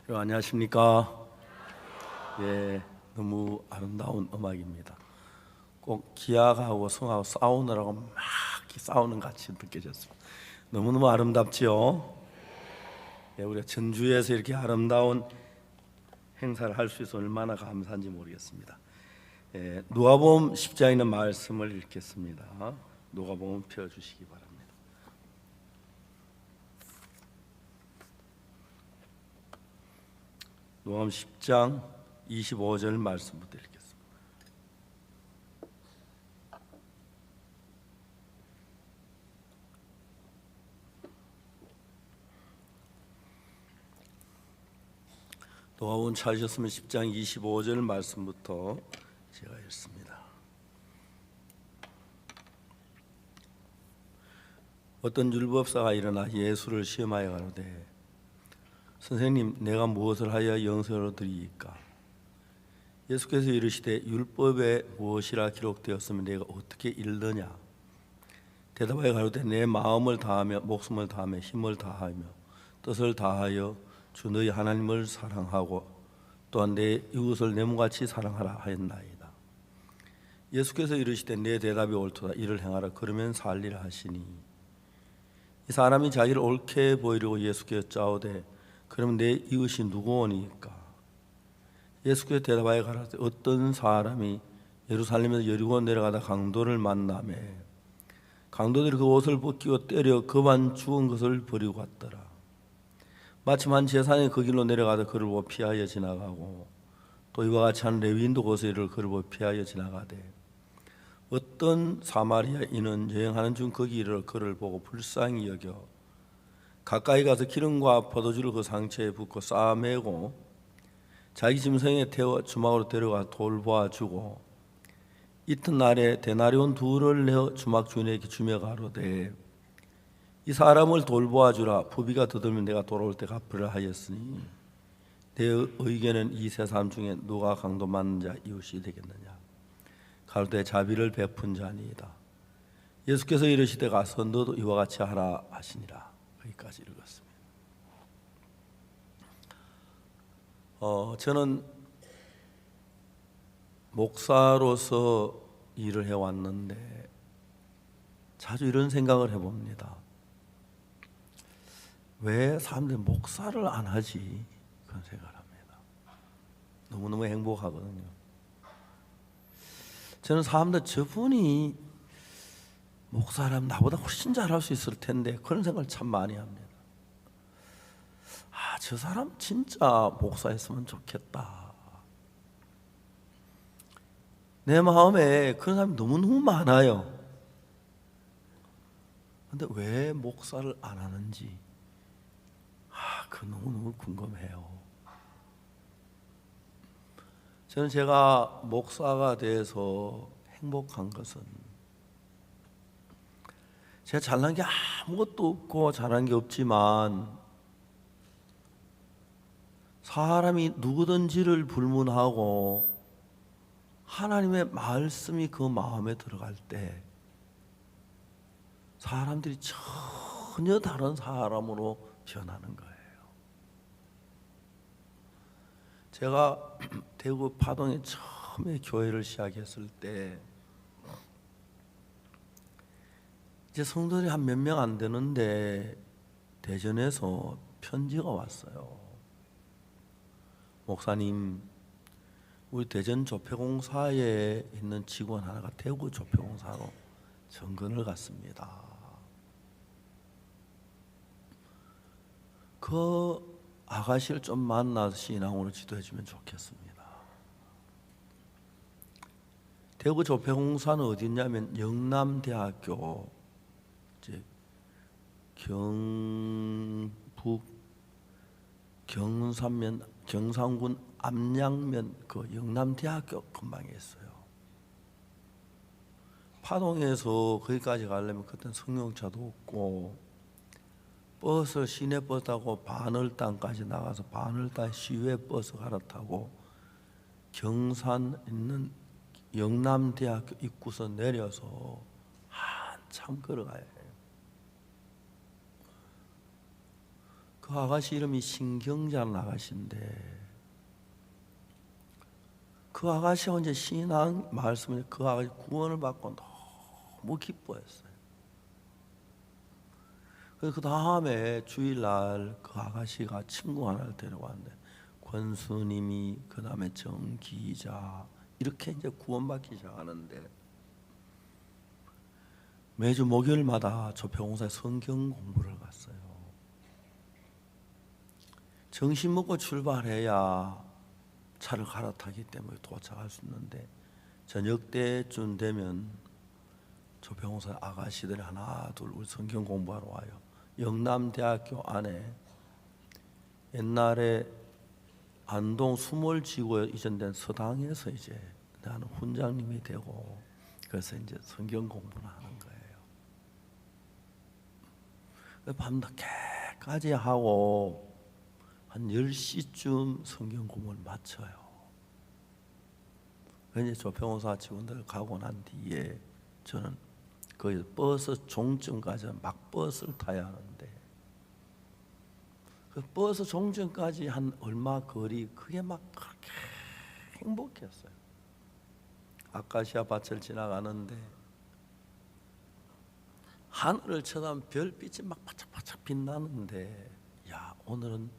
여러분 안녕하십니까? 예, 너무 아름다운 음악입니다. 꼭 기악하고 성하고 싸우느라고 막 싸우는 같이 느껴졌습니다. 너무너무 아름답지요? 예, 우리가 전주에서 이렇게 아름다운 행사를 할 수 있어서 얼마나 감사한지 모르겠습니다. 예, 누가복음 10장에 있는 말씀을 읽겠습니다. 누가복음 펴주시기 바랍니다. 누가복음 10장 25절 말씀부터 읽겠습니다. 누가복음 찾으셨으면 10장 25절 말씀부터 제가 읽습니다. 어떤 율법사가 일어나 예수를 시험하여 가로되 선생님, 내가 무엇을 하여 영생을 얻으리이까? 예수께서 이르시되 율법에 무엇이라 기록되었으면 내가 어떻게 읽느냐? 대답하여 가로되 내 마음을 다하며 목숨을 다하며 힘을 다하며 뜻을 다하여 주 너희 하나님을 사랑하고 또한 내 이웃을 내 몸같이 사랑하라 하였나이다. 예수께서 이르시되 내 대답이 옳도다. 이를 행하라. 그러면 살리라 하시니 이 사람이 자기를 옳게 보이려고 예수께 여짜오되 그럼 내 이웃이 누구오니까? 예수께서 대답하여 가라사대 어떤 사람이 예루살렘에서 여리고 내려가다 강도를 만나매 강도들이 그 옷을 벗기고 때려 그만 죽은 것을 버리고 갔더라. 마침 한 제사장이 그 길로 내려가다 그를 보고 피하여 지나가고 또 이와 같이 한 레위인도 거기서 이를 그를 보고 피하여 지나가되 어떤 사마리아인은 여행하는 중 거기 이르러 그를 보고 불쌍히 여겨 가까이 가서 기름과 포도주를 그 상처에 붓고 싸매고 자기 짐승에 태워 주막으로 데려가 돌보아주고 이튿날에 데나리온 둘을 내어 주막 주인에게 주며 가로되 이 사람을 돌보아주라. 부비가 더들면 내가 돌아올 때 갚으라 하였으니 내 의견은 이 세 사람 중에 누가 강도 맞는 자 이웃이 되겠느냐? 가로되 자비를 베푼 자니이다. 예수께서 이르시되 가서 너도 이와 같이 하라 하시니라. 여기까지 읽었습니다. 저는 목사로서 일을 해왔는데 자주 이런 생각을 해봅니다. 왜 사람들이 목사를 안 하지? 그런 생각을 합니다. 너무너무 행복하거든요. 저는 사람들 저분이 목사라면 나보다 훨씬 잘할 수 있을 텐데 그런 생각을 참 많이 합니다. 저 사람 진짜 목사했으면 좋겠다. 내 마음에 그런 사람이 너무너무 많아요. 근데 왜 목사를 안 하는지 그 너무너무 궁금해요. 저는 제가 목사가 돼서 행복한 것은 제가 잘난 게 아무것도 없고 잘한 게 없지만 사람이 누구든지를 불문하고 하나님의 말씀이 그 마음에 들어갈 때 사람들이 전혀 다른 사람으로 변하는 거예요. 제가 대구 파동에 처음에 교회를 시작했을 때 이제 성도들이 한 몇 명 안 되는데 대전에서 편지가 왔어요. 목사님, 우리 대전 조폐공사에 있는 직원 하나가 대구 조폐공사로 정근을 갔습니다. 그 아가씨를 좀 만나서 신앙으로 지도해 주면 좋겠습니다. 대구 조폐공사는 어디 있냐면 영남대학교 이제 경북 경산면 경상군 암양면 그 영남대학교 근방에 있어요. 파동에서 거기까지 가려면 그때는 승용차도 없고 버스 시내버스 타고 반월당까지 나가서 반월당 시외 버스 갈아타고 경산 있는 영남대학교 입구서 내려서 한참 걸어가야 해요. 그 아가씨 이름이 신경자는 아가씨인데, 그 아가씨가 이제 신앙 말씀을, 그 아가씨 구원을 받고 너무 기뻐했어요. 그래서 그 다음에 주일날 그 아가씨가 친구 하나를 데려왔는데, 권수님이 그 다음에 정기자, 이렇게 이제 구원받기 시작하는데, 매주 목요일마다 조평공사에 성경 공부를 갔어요. 정신 먹고 출발해야 차를 갈아타기 때문에 도착할 수 있는데, 저녁 때쯤 되면 조평공사 아가씨들이 하나 둘 우리 성경 공부하러 와요. 영남대학교 안에 옛날에 안동 수몰지구에 이전된 서당에서 이제 나는 훈장님이 되고, 그래서 이제 성경 공부를 하는 거예요. 밤늦게까지 하고 한 10시쯤 성경 공부를 마쳐요. 이제 조평호사 직원들 가고 난 뒤에 저는 거의 버스 종점까지 막 버스를 타야 하는데, 그 버스 종점까지 한 얼마 거리, 그게 막 그렇게 행복했어요. 아카시아 밭을 지나가는데 하늘을 쳐다보면 별빛이 막 바짝바짝 빛나는데, 야, 오늘은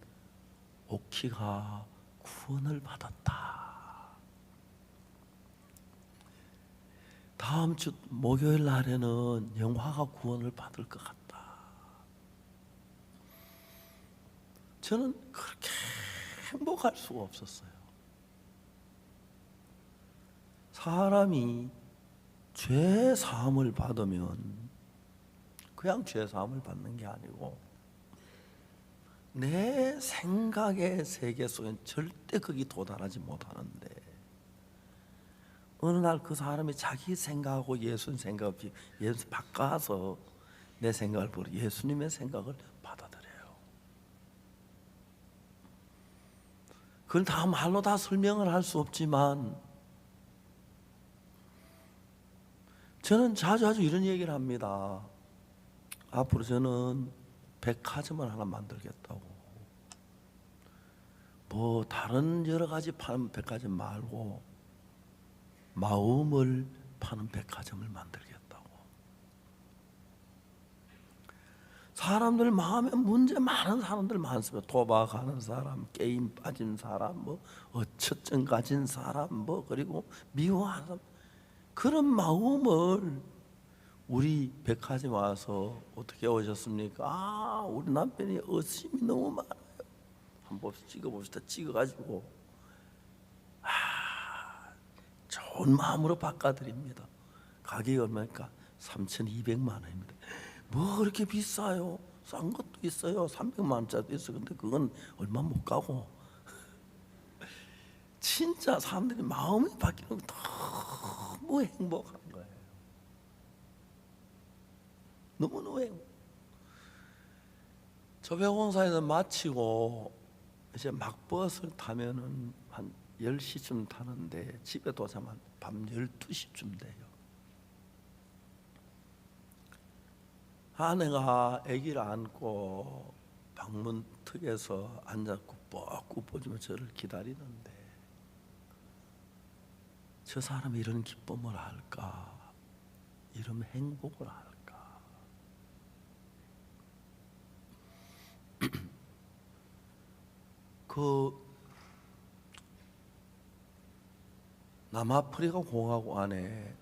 오키가 구원을 받았다. 다음 주 목요일 날에는 영화가 구원을 받을 것 같다. 저는 그렇게 행복할 수가 없었어요. 사람이 죄 사함을 받으면 그냥 죄 사함을 받는 게 아니고, 내 생각의 세계 속엔 절대 거기 도달하지 못하는데, 어느 날 그 사람이 자기 생각하고 예수님 생각 없이 예수 바꿔서 내 생각을 버리고 예수님의 생각을 받아들여요. 그걸 다 말로 다 설명을 할 수 없지만, 저는 자주 이런 얘기를 합니다. 앞으로 저는 백화점을 하나 만들겠다고. 뭐 다른 여러 가지 파는 백화점 말고 마음을 파는 백화점을 만들겠다고. 사람들 마음에 문제 많은 사람들 많습니다. 도박하는 사람, 게임 빠진 사람, 뭐 어처증 가진 사람, 뭐 그리고 미워하는 사람. 그런 마음을 우리 백화점 와서 어떻게 오셨습니까? 아, 우리 남편이 의심이 너무 많아요. 한번 찍어봅시다. 찍어가지고 좋은 마음으로 바꿔드립니다. 가격이 얼마니까? 3,200만 원입니다. 뭐 그렇게 비싸요? 싼 것도 있어요. 300만 원짜리도 있어요. 근데 그건 얼마 못 가고. 진짜 사람들이 마음이 바뀌는 게 너무 행복한 거예요. 너무너무 행복. 조배공사에서 마치고 이제 막 버스를 타면은 한 10시쯤 타는데 집에 도착하면 밤 12시쯤 돼요. 아내가 아기를 안고 방문 턱에서 앉았고 뻑 뻗으며 저를 기다리는데, 저 사람이 이런 기쁨을 알까? 이런 행복을 알까? 그 남아프리카 공화국 안에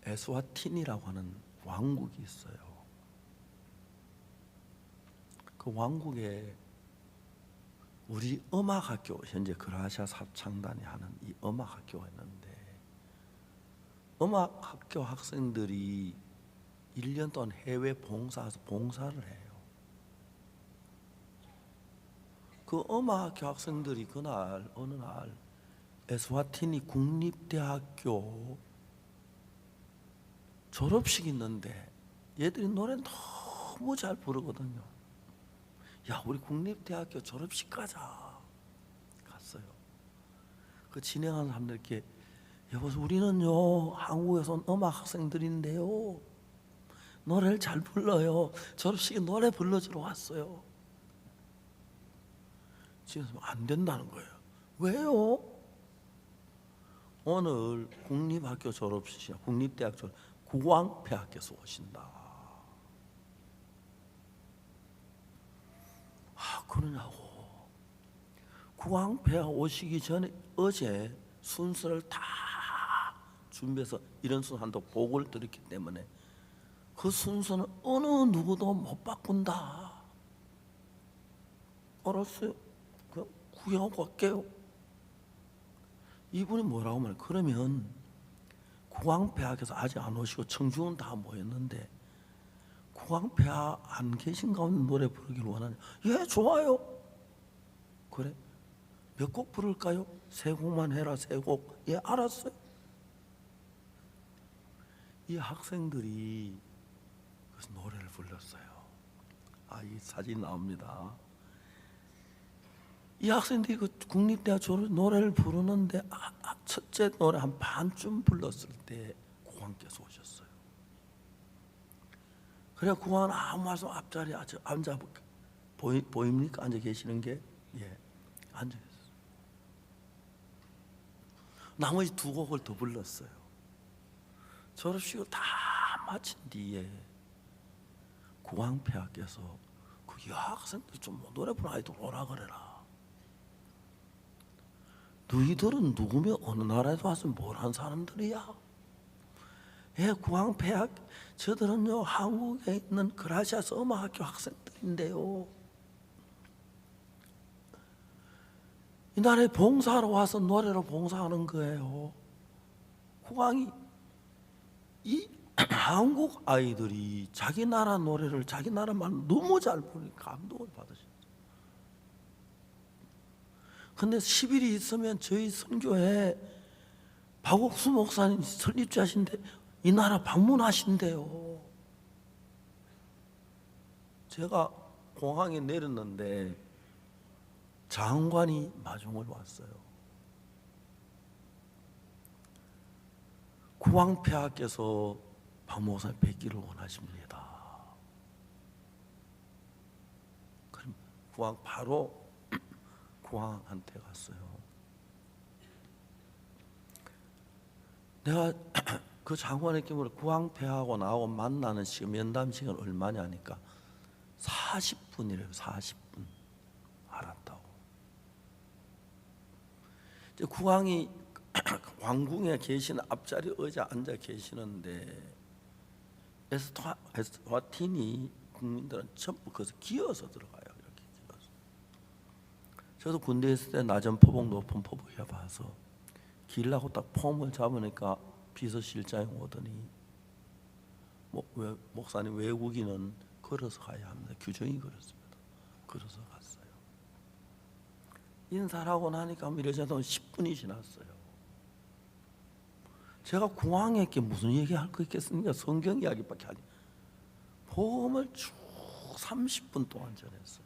에스와틴이라고 하는 왕국이 있어요. 그 왕국에 우리 음악학교, 현재 그라시아 합창단이 하는 이 음악학교가 있는데, 음악학교 학생들이 1년 동안 해외 봉사에서 봉사를 해요. 그 음악학교 학생들이 그날 어느 날 에스와티니 국립대학교 졸업식이 있는데, 얘들이 노래 너무 잘 부르거든요. 야, 우리 국립대학교 졸업식 가자. 갔어요. 그 진행하는 사람들께, 여보세요, 우리는요 한국에서 온 음악 학생들인데요 노래를 잘 불러요. 졸업식에 노래 불러주러 왔어요. 지금 안 된다는 거예요. 왜요? 오늘 국립학교 졸업시키냐, 국립대학 졸업, 국왕폐하께서 오신다. 그러냐고. 국왕폐하 오시기 전에 어제 순서를 다 준비해서 이런 순서 한다고 보고를 드렸기 때문에 그 순서는 어느 누구도 못 바꾼다. 알았어요. 그냥 구경하고 갈게요. 이분이 뭐라고 말해? 그러면 국왕폐하께서 아직 안 오시고 청중은 다 모였는데 국왕폐하 안 계신 가운데 노래 부르기를 원하냐? 예, 좋아요. 그래? 몇 곡 부를까요? 세 곡만 해라, 세 곡. 예, 알았어요. 이 학생들이 그래서 노래를 불렀어요. 이 사진 나옵니다. 이 학생들이 그 국립대학 졸업 노래를 부르는데 첫째 노래 한 반쯤 불렀을 때 국왕께서 오셨어요. 그래 국왕은 아무 말씀 앞자리에 앉아 보입니까? 앉아 계시는 게? 예, 앉아 계셨어요. 나머지 두 곡을 더 불렀어요. 졸업식을 다 마친 뒤에 국왕폐하께서 그 여학생들 좀 노래 부르는 아이들 오라 그래라. 너희들은 누구며 어느 나라에서 와서 뭘 한 사람들이야? 예, 국왕폐하 저들은요 한국에 있는 그라시아 서머학교 학생들인데요. 이 나라에 봉사하러 와서 노래로 봉사하는 거예요. 국왕이 이 한국 아이들이 자기 나라 노래를 자기 나라 말 너무 잘 부르니까 감동을 받으셨어요. 근데 10일이 있으면 저희 선교회 박옥수 목사님 설립자신데 이 나라 방문하신대요. 제가 공항에 내렸는데 장관이 마중을 왔어요. 국왕폐하께서 박 목사님 뵙기를 원하십니다. 그럼 국왕 바로 국왕한테 갔어요. 내가 그 장관에게 물어 국왕폐하고 나하고 만나는 시간 면담 시간 얼마냐 하니까 40분이래요. 40분. 알았다고. 이제 국왕이 왕궁에 계시는 앞자리 의자 앉아 계시는데 에스와티니 국민들은 전부 거기서 기어서 들어가요. 이렇게 기어서. 저도 군대에 있을 때 낮은 포복 높은 포복 해봐서 길라고 딱 폼을 잡으니까 비서실장이 오더니 목사님 외국인은 걸어서 가야 합니다. 규정이 그렇습니다. 걸어서 갔어요. 인사를 하고 나니까 이러자도 10분이 지났어요. 제가 공항에게 무슨 얘기할 거 있겠습니까? 성경 이야기밖에 안 해요. 복음을 쭉 30분 동안 전했어요.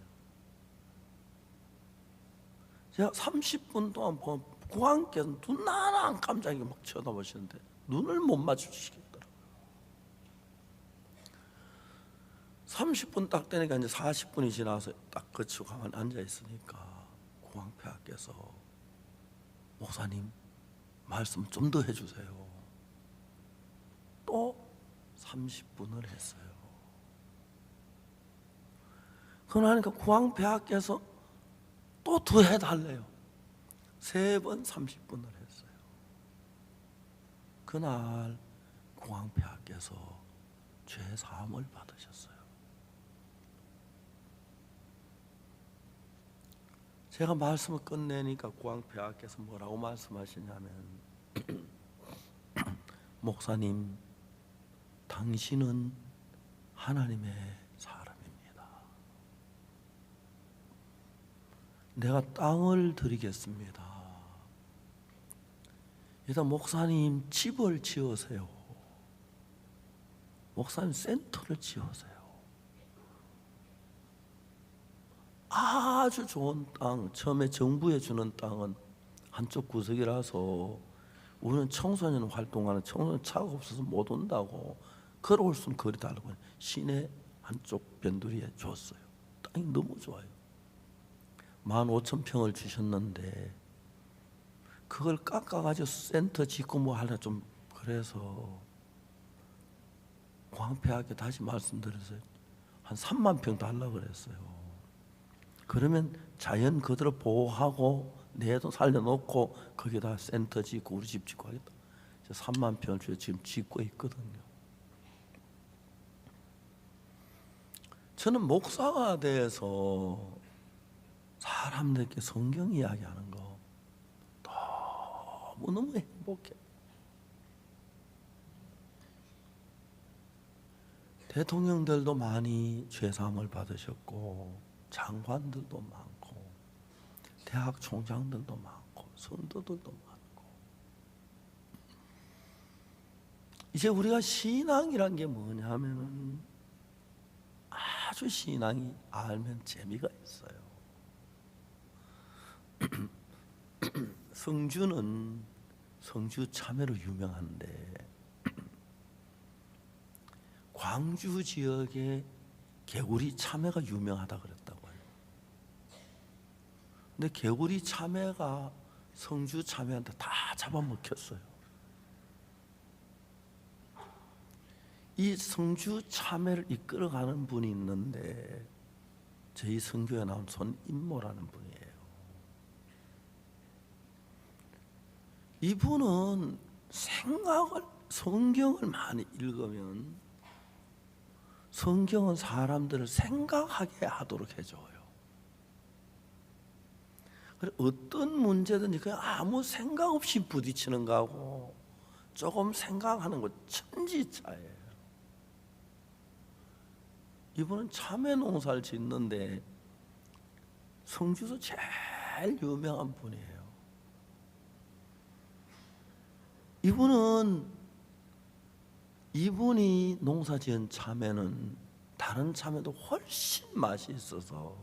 제가 30분 동안 국왕께서 눈 하나 안 깜짝이게 막 쳐다보시는데 눈을 못 마주치시겠더라고요. 30분 딱 되니까 이제 40분이 지나서 딱 거치고 가만히 앉아 있으니까 국왕폐하께서 목사님 말씀 좀 더 해주세요. 또 30분을 했어요. 그러니까 국왕폐하께서 또 더 해달래요. 3번 30분을 했어요. 그날 국왕폐하께서 죄 사함을 받으셨어요. 제가 말씀을 끝내니까 국왕폐하께서 뭐라고 말씀하시냐면 목사님 당신은 하나님의 사람입니다. 내가 땅을 드리겠습니다. 일단 목사님 집을 지으세요. 목사님 센터를 지으세요. 아주 좋은 땅, 처음에 정부에 주는 땅은 한쪽 구석이라서 우리는 청소년 활동하는 청소년 차가 없어서 못 온다고 걸어올 수는 거리 달라고 시내 한쪽 변두리에 줬어요. 땅이 너무 좋아요. 15,000평을 주셨는데 그걸 깎아가지고 센터 짓고 뭐 하려 좀 그래서 광폐하게 다시 말씀드려서 한 3만 평 달라고 그랬어요. 그러면 자연 그대로 보호하고 내 돈 살려놓고 거기다 센터 짓고 우리 집 짓고 하겠다. 3만 평을 지금 짓고 있거든요. 저는 목사가 돼서 사람들께 성경 이야기하는 거 너무너무 행복해. 대통령들도 많이 죄사함을 받으셨고 장관들도 많고 대학 총장들도 많고 성도들도 많고 이제 우리가 신앙이란 게 뭐냐면은 아주 신앙이 알면 재미가 있어요. 성주는 성주 참외로 유명한데 광주 지역에 개구리 참외가 유명하다 그랬다고 해요. 근데 개구리 참외가 성주 참외한테 다 잡아먹혔어요. 이 성주 참외를 이끌어가는 분이 있는데 저희 성교에 나온 손인모라는 분이에요. 이분은 성경을 많이 읽으면 성경은 사람들을 생각하게 하도록 해줘요. 어떤 문제든지 그냥 아무 생각 없이 부딪히는 거하고 조금 생각하는 거 천지차예요. 이분은 참외 농사를 짓는데 성주에서 제일 유명한 분이에요. 이분이 농사지은 참외는 다른 참외도 훨씬 맛이 있어서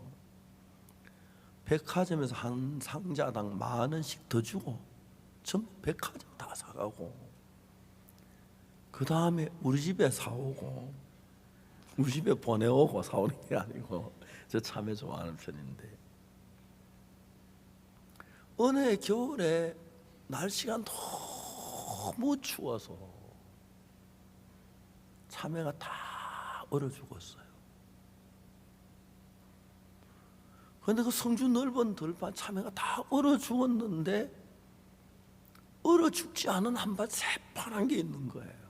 백화점에서 한 상자당 10,000원씩 더 주고 전부 백화점 다 사가고 그 다음에 우리 집에 사오고 우리 집에 보내오고 사오는 게 아니고 저 참외 좋아하는 편인데 어느 해 겨울에 날씨가 너무 추워서 참외가 다 얼어 죽었어요. 그런데 그 성주 넓은 들판 참외가 다 얼어 죽었는데 얼어 죽지 않은 한 밭 새파란 게 있는 거예요.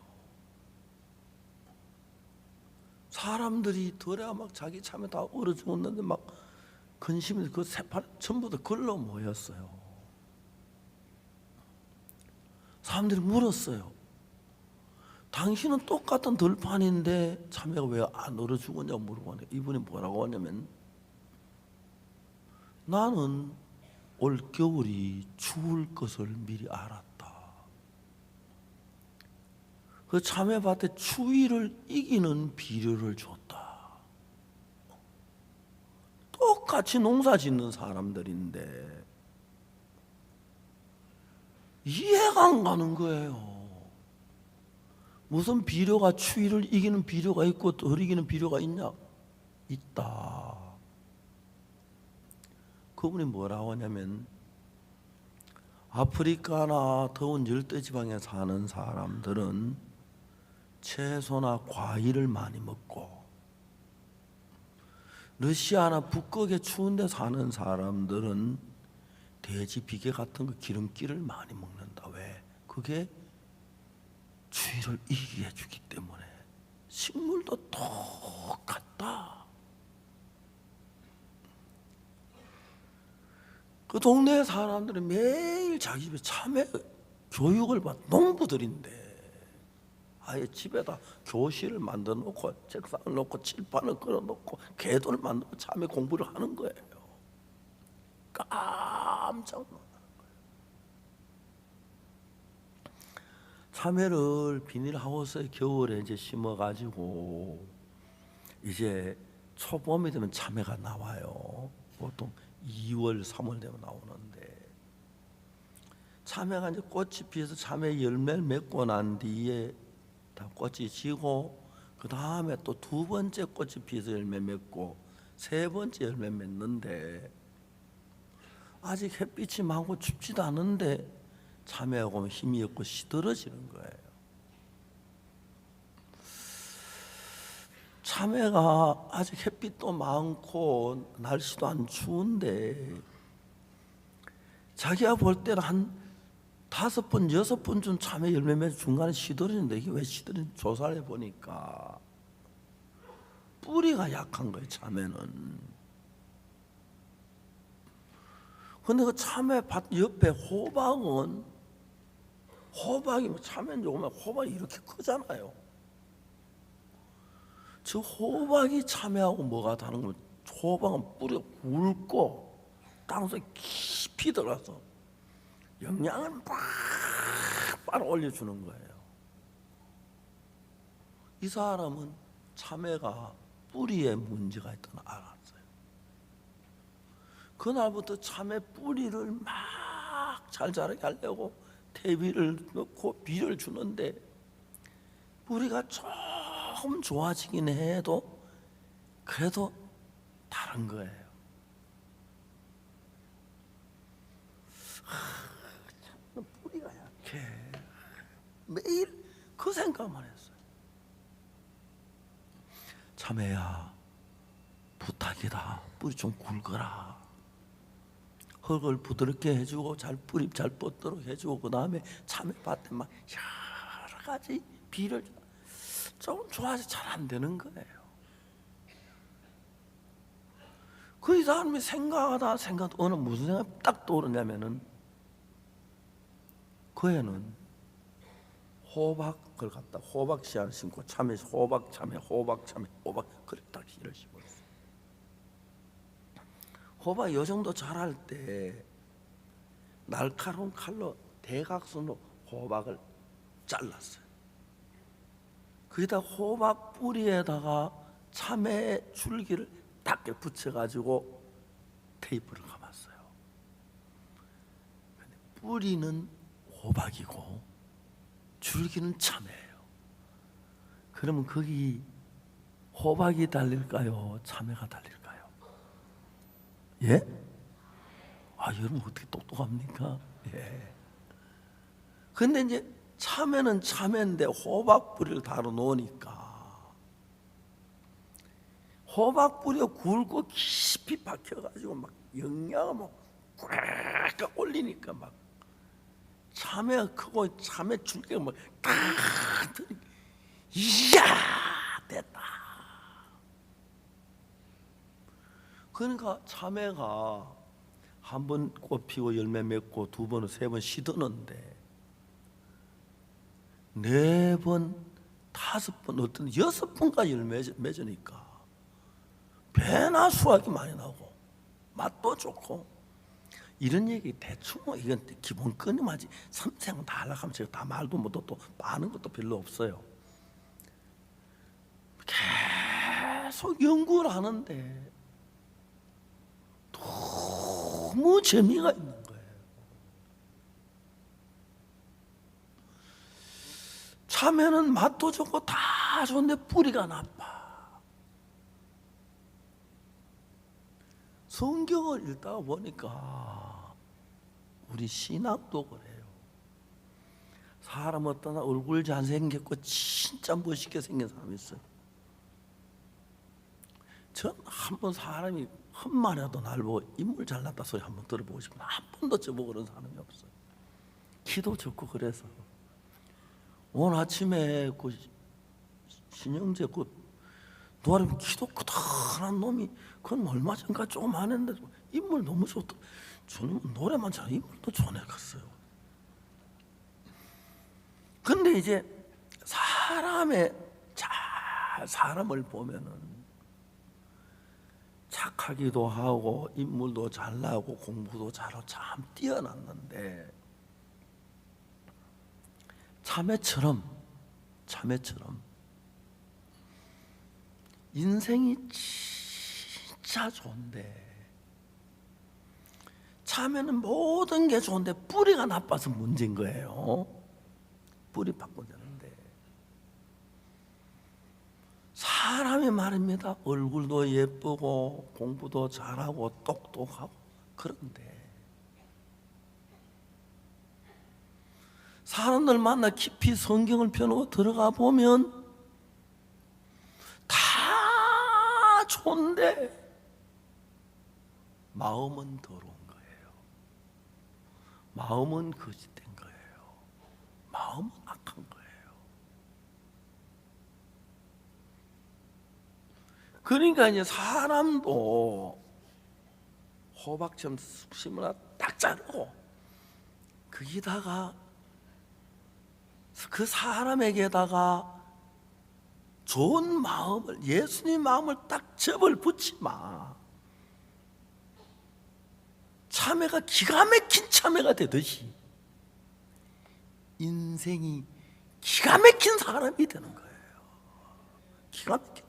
사람들이 들에 막 자기 참외 다 얼어 죽었는데 막 근심이 그 새파란 전부 다 걸러 모였어요. 사람들이 물었어요. 당신은 똑같은 들판인데 참외가 왜 안 얼어 죽었냐고 물어보니까 이분이 뭐라고 하냐면 나는 올겨울이 추울 것을 미리 알았다. 그 참외밭에 추위를 이기는 비료를 줬다. 똑같이 농사 짓는 사람들인데 이해가 안 가는 거예요. 무슨 비료가 추위를 이기는 비료가 있고 덜 이기는 비료가 있냐? 있다. 그분이 뭐라고 하냐면 아프리카나 더운 열대지방에 사는 사람들은 채소나 과일을 많이 먹고 러시아나 북극에 추운 데 사는 사람들은 돼지 비계 같은 거 기름기를 많이 먹는다. 왜? 그게 추위를 이기게 해주기 때문에. 식물도 똑같다. 그 동네 사람들은 매일 자기 집에 참외 교육을 받 농부들인데 아예 집에다 교실을 만들어 놓고 책상을 놓고 칠판을 걸어 놓고 궤도를 만들고 참외 공부를 하는 거예요. 깜짝 놀라는 거예요. 참외를 비닐하우스에 겨울에 이제 심어가지고 이제 초봄이 되면 참외가 나와요. 보통 2월, 3월 되면 나오는데 참외가 이제 꽃이 피어서 참외 열매를 맺고 난 뒤에 다 꽃이 지고 그 다음에 또 두 번째 꽃이 피어서 열매 맺고 세 번째 열매 맺는데 아직 햇빛이 많고 춥지도 않은데 참외하고 오면 힘이 없고 시들어지는 거예요. 참외가 아직 햇빛도 많고 날씨도 안 추운데 자기가 볼 때는 한 5번, 6번쯤 참외 열매 맺어 중간에 시들어지는데 이게 왜 시들어지는지 조사를 해보니까 뿌리가 약한 거예요, 참외는. 근데 그 참외밭 옆에 호박이 뭐 참외는 조그만 호박이 이렇게 크잖아요. 저 호박이 참외하고 뭐가 다른 거면 호박은 뿌리가 굵고 땅속에 깊이 들어가서 영양을 막 빨아 올려주는 거예요. 이 사람은 참외가 뿌리에 문제가 있다는 알았어요. 그날부터 참외 뿌리를 막 잘 자라게 하려고 퇴비를 넣고 비를 주는데 뿌리가 조금 좋아지긴 해도 그래도 다른 거예요. 참 뿌리가 약해. 매일 그 생각만 했어요. 참외야, 부탁이다. 뿌리 좀 굵어라. 흙을 부드럽게 해주고 뿌리 잘 뻗도록 해주고 그 다음에 참외밭에 막 여러 가지 비를 조금 좋아서 잘 안 되는 거예요. 그 사람이 생각하다 어느 무슨 생각이 딱 떠오르냐면은 그 애는 호박을 갖다 호박 씨앗을 심고 참외 호박 그래 딱 씨를 심었어. 호박이 요 정도 자랄 때 날카로운 칼로 대각선으로 호박을 잘랐어요. 거기다 호박 뿌리에다가 참외 줄기를 딱 붙여가지고 테이프를 감았어요. 뿌리는 호박이고 줄기는 참외예요. 그러면 거기 호박이 달릴까요? 참외가 달릴까요? 예? 여러분 어떻게 똑똑합니까? 예. 근데 이제 참외는 참외인데 호박 뿌리를 달아 놓으니까 호박 뿌리가 굵고 깊이 박혀가지고 막 영양을 막 꽉 올리니까 막 참외가 크고 참외 줄기가 막 딱 이야 됐다. 그러니까 참외가 한 번 꽃 피고 열매 맺고 2번, 3번 시드는데 4번, 5번, 어떤 6번까지 열매 맺으니까 배나 수확이 많이 나고 맛도 좋고 이런 얘기 대충 이건 기본권이만지 섬세한 다 하려면 제가 다 말도 못하고 또 많은 것도 별로 없어요. 계속 연구를 하는데 너무 재미가 있는 거예요. 참외는 맛도 좋고 다 좋은데 뿌리가 나빠. 성경을 읽다가 보니까 우리 신학도 그래요. 사람 어떠나 얼굴 잘생겼고 진짜 멋있게 생긴 사람이 있어요. 전 한 번 사람이 험만해도 날 보고 인물 잘났다 소리 한번 들어보고 싶은데 한 번도 저보고 그런 사람이 없어요. 키도 적고 그래서 오늘 아침에 그 신영재 그 노아름 키도 크다란 놈이 그건 얼마 전까지 조금 안 했는데 인물 너무 좋다. 저는 노래만 잘 인물도 좋은 애 같어요. 근데 이제 사람을 보면은 착하기도 하고 인물도 잘나고 공부도 잘하고 참 뛰어났는데 참외처럼 인생이 진짜 좋은데 참외는 모든 게 좋은데 뿌리가 나빠서 문제인 거예요. 뿌리 바꾸자는데 사람이 말입니다. 얼굴도 예쁘고 공부도 잘하고 똑똑하고 그런데 사람들 만나 깊이 성경을 펴놓고 들어가 보면 다 좋은데 마음은 더러운 거예요. 마음은 거짓된 거예요. 마음은 악한 거예요. 그러니까 이제 사람도 호박처럼 쑥심을 딱 자르고 거기다가 그 사람에게다가 좋은 마음을, 예수님 마음을 딱 접을 붙지 마. 참외가 기가 막힌 참외가 되듯이 인생이 기가 막힌 사람이 되는 거예요. 기가 막힌.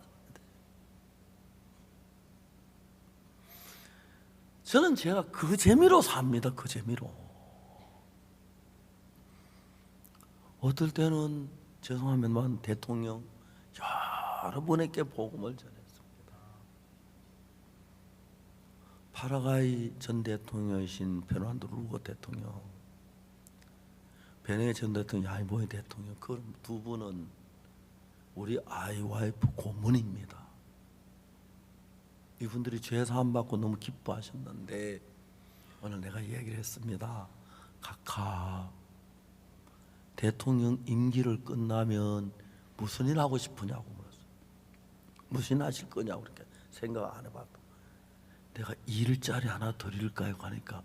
저는 제가 그 재미로 삽니다. 그 재미로. 어떨 때는 죄송하면 대통령 여러분에게 복음을 전했습니다. 파라과이 전 대통령이신 베르난도 루고 대통령, 베네게 전 대통령, 야이보이 대통령, 그 두 분은 우리 아이와이프 고문입니다. 이분들이 죄 사함 받고 너무 기뻐하셨는데 오늘 내가 얘기를 했습니다. 각하 대통령 임기를 끝나면 무슨 일 하고 싶으냐고 물었어요. 무슨 일 하실 거냐고 그렇게 생각 안 해봐도 내가 일자리 하나 드릴까요? 하니까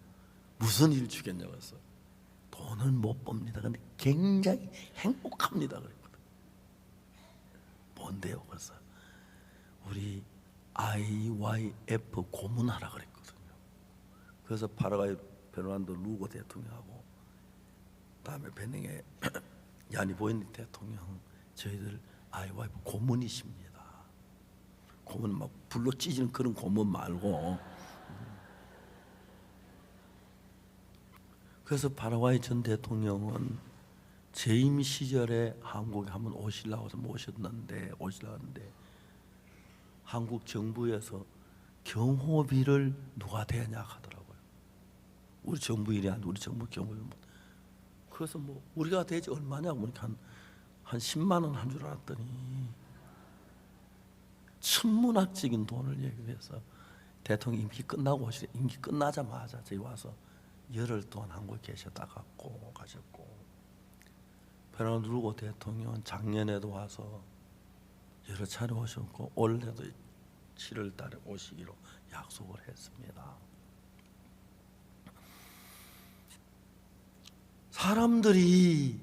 무슨 일 주겠냐고 해서 돈은 못 법니다. 근데 굉장히 행복합니다. 그랬거든. 뭔데요? 그래서 우리 IYF 고문하라 그랬거든요. 그래서 파라과이 베르난도 루고 대통령하고 다음에 베닝의 야니보이 대통령 저희들 IYF 고문이십니다. 고문 막 불로 찢는 그런 고문 말고. 그래서 파라과이 전 대통령은 재임 시절에 한국에 한번 오시려고 해서 오시려고 했는데 한국 정부에서 경호비를 누가 대냐 하더라고요. 우리 정부 일이 아니고 우리 정부 경호비. 그래서 뭐 우리가 대지 얼마냐고 보니까 한 10만 원 한 줄 알았더니 천문학적인 돈을 얘기해서 대통령 임기 끝나고 오시래. 임기 끝나자마자 저희 와서 열흘 동안 한국에 계셨다 갔고 가셨고, 베르난도 루고 대통령은 작년에도 와서 여러 차례 오셨고 올해도 7월 달에 오시기로 약속을 했습니다. 사람들이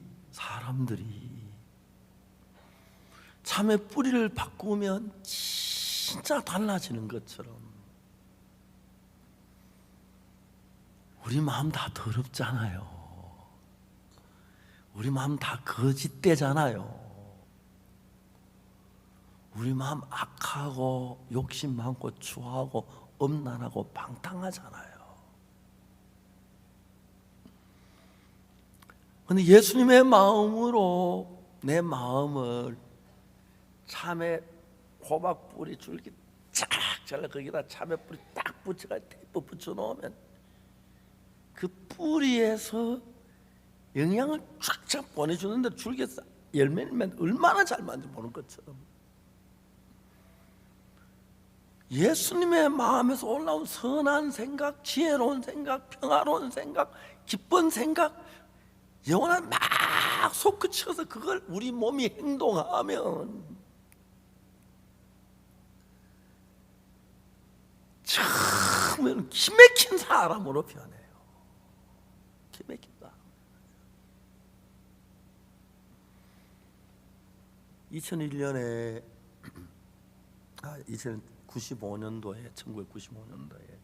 참의 뿌리를 바꾸면 진짜 달라지는 것처럼 우리 마음 다 더럽잖아요. 우리 마음 다 거짓되잖아요. 우리 마음 악하고 욕심 많고 추하고 엄난하고 방탕하잖아요. 그런데 예수님의 마음으로 내 마음을 참외 호박 뿌리 줄기 쫙 잘라 거기다 참외 뿌리 딱 붙여가 테이프 붙여 놓으면 그 뿌리에서 영양을 쫙쫙 보내주는데 줄기에서 열매면 얼마나 잘 만져 보는 것처럼 예수님의 마음에서 올라온 선한 생각, 지혜로운 생각, 평화로운 생각, 기쁜 생각, 영원한 막 솟구쳐서 그걸 우리 몸이 행동하면 처음에는 기맥힌 사람으로 변해요. 기맥힌다. 2001년에 1995년도에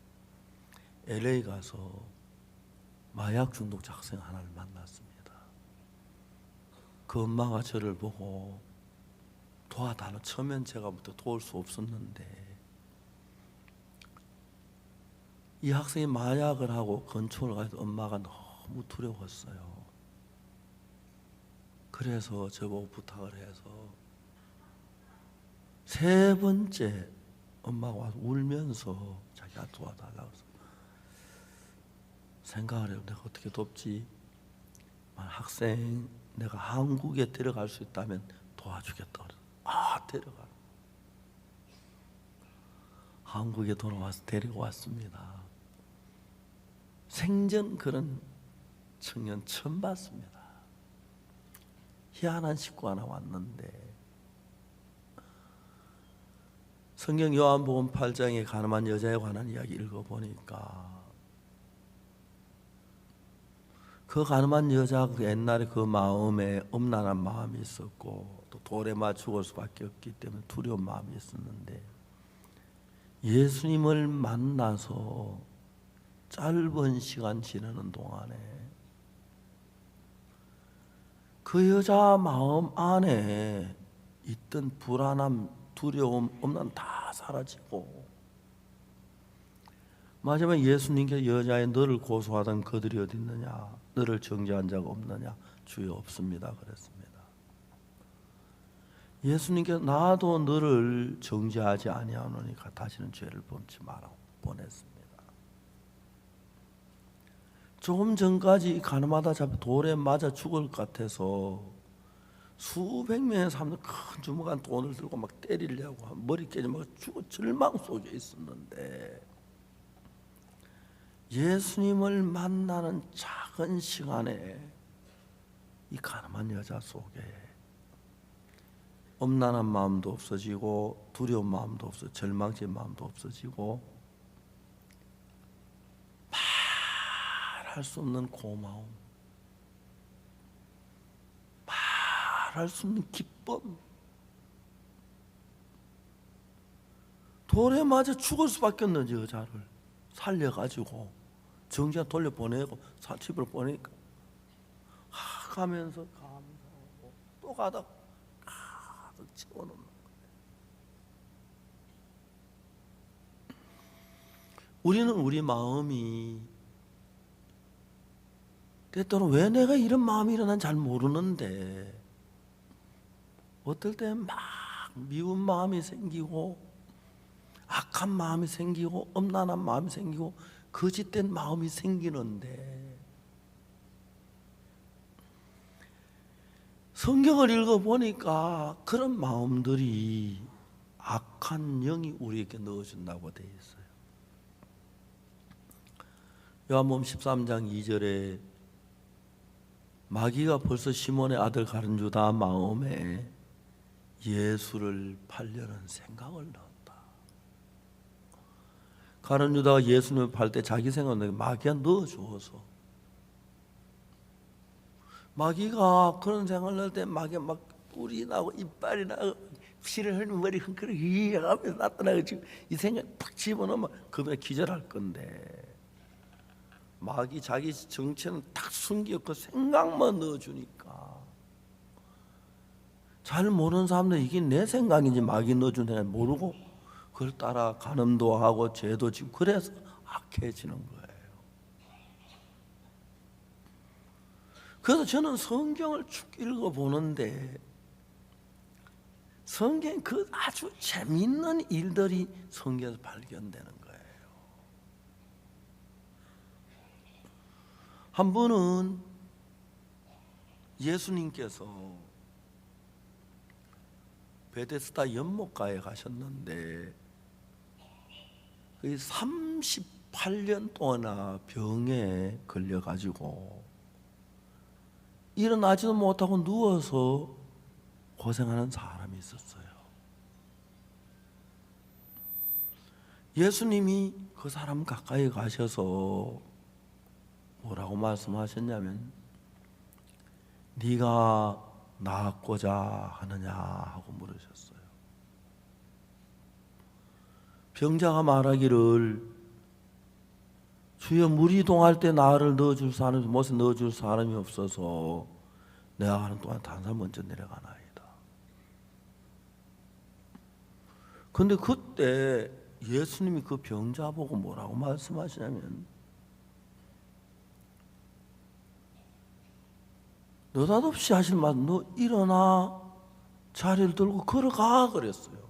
LA 가서 마약 중독자 학생 하나를 만났습니다. 그 엄마가 저를 보고 도와달라. 처음엔 제가 도울 수 없었는데 이 학생이 마약을 하고 건축을 가서 엄마가 너무 두려웠어요. 그래서 저보고 부탁을 해서 세 번째 엄마가 와서 울면서 자기가 도와달라고 해서 생각을 해요. 내가 어떻게 돕지? 학생 내가 한국에 데려갈 수 있다면 도와주겠다. 데려가. 한국에 돌아와서 데리고 왔습니다. 생전 그런 청년 처음 봤습니다. 희한한 식구 하나 왔는데 성경 요한복음 8장에 가늠한 여자에 관한 이야기 읽어보니까 그 가늠한 여자 그 옛날에 그 마음에 엄란한 마음이 있었고 또 돌에 맞 죽을 수밖에 없기 때문에 두려운 마음이 있었는데 예수님을 만나서 짧은 시간 지나는 동안에 그 여자 마음 안에 있던 불안함, 두려움, 엄란 다 사라지고 마지막에 예수님께 여자의 너를 고소하던 그들이 어디 있느냐? 너를 정죄한 자가 없느냐? 주여 없습니다. 그랬습니다. 예수님께 나도 너를 정죄하지 아니하노니까 다시는 죄를 범치 마라 보냈습니다. 조금 전까지 가늠하다 잡혀 돌에 맞아 죽을 것 같아서 수백 명의 사람들 큰 주먹한 돈을 들고 막 때리려고 머리 깨지면 죽어 절망 속에 있었는데 예수님을 만나는 작은 시간에 이 가늠한 여자 속에 엄란한 마음도 없어지고 두려운 마음도 없어지고 절망적인 마음도 없어지고 말할 수 없는 고마움, 말할 수 없는 기쁨, 돌에 맞아 죽을 수밖에 없는 여자를 살려가지고 정죄한 돌려보내고 집으로 보내니까 가면서 감사하고 또 가다가 가득 채워놓는 거예요. 우리는 우리 마음이 때때로 왜 내가 이런 마음이 일어난지 잘 모르는데 어떨 때 막 미운 마음이 생기고 악한 마음이 생기고 엄란한 마음이 생기고 거짓된 마음이 생기는데 성경을 읽어보니까 그런 마음들이 악한 영이 우리에게 넣어준다고 되어 있어요. 요한복음 13장 2절에 마귀가 벌써 시몬의 아들 가룟 유다 마음에 예수를 팔려는 생각을 넣었다. 가룟 유다가 예수님을 팔 때 자기 생각을 마귀가 넣어주어서 마귀가 그런 생각을 넣을 때 마귀가 막 뿔이 나고 이빨이 나고 피를 흘리면 머리 흔들리고 하면서 나타나고 지금 이 생각 팍 집어넣으면 그분이 기절할 건데 마귀 자기 정체는 딱 숨겨 그 생각만 넣어주니까 잘 모르는 사람들 이게 내 생각인지 마귀 넣어준 생각 모르고 그걸 따라 간음도 하고 죄도 지고 그래서 악해지는 거예요. 그래서 저는 성경을 쭉 읽어보는데 성경 그 아주 재미있는 일들이 성경에서 발견되는 거예요. 한 번은 예수님께서 베데스다 연못가에 가셨는데 38년 동안 병에 걸려가지고 일어나지도 못하고 누워서 고생하는 사람이 있었어요. 예수님이 그 사람 가까이 가셔서 뭐라고 말씀하셨냐면 네가 나았고자 하느냐 하고 물으셨어요. 병자가 말하기를 주여 물 이동할 때 나를 넣어줄 사람이 못에 넣어줄 사람이 없어서 내가 가는 동안 다른 사람 먼저 내려가나이다. 그런데 그때 예수님이 그 병자 보고 뭐라고 말씀하시냐면 느닷없이 하실 말, 너 일어나 자리를 들고 걸어가 그랬어요.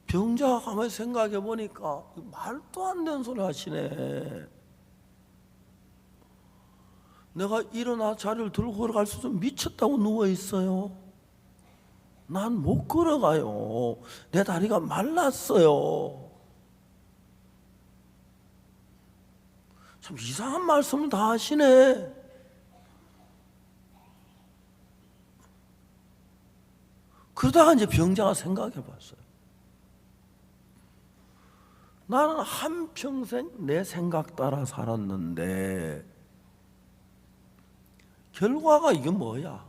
병자가 가만히 생각해 보니까 말도 안 되는 소리 하시네. 내가 일어나 자리를 들고 걸어갈 수 있으면 미쳤다고 누워있어요. 난 못 걸어가요. 내 다리가 말랐어요. 참 이상한 말씀을 다 하시네. 그러다가 이제 병자가 생각해 봤어요. 나는 한평생 내 생각 따라 살았는데 결과가 이게 뭐야?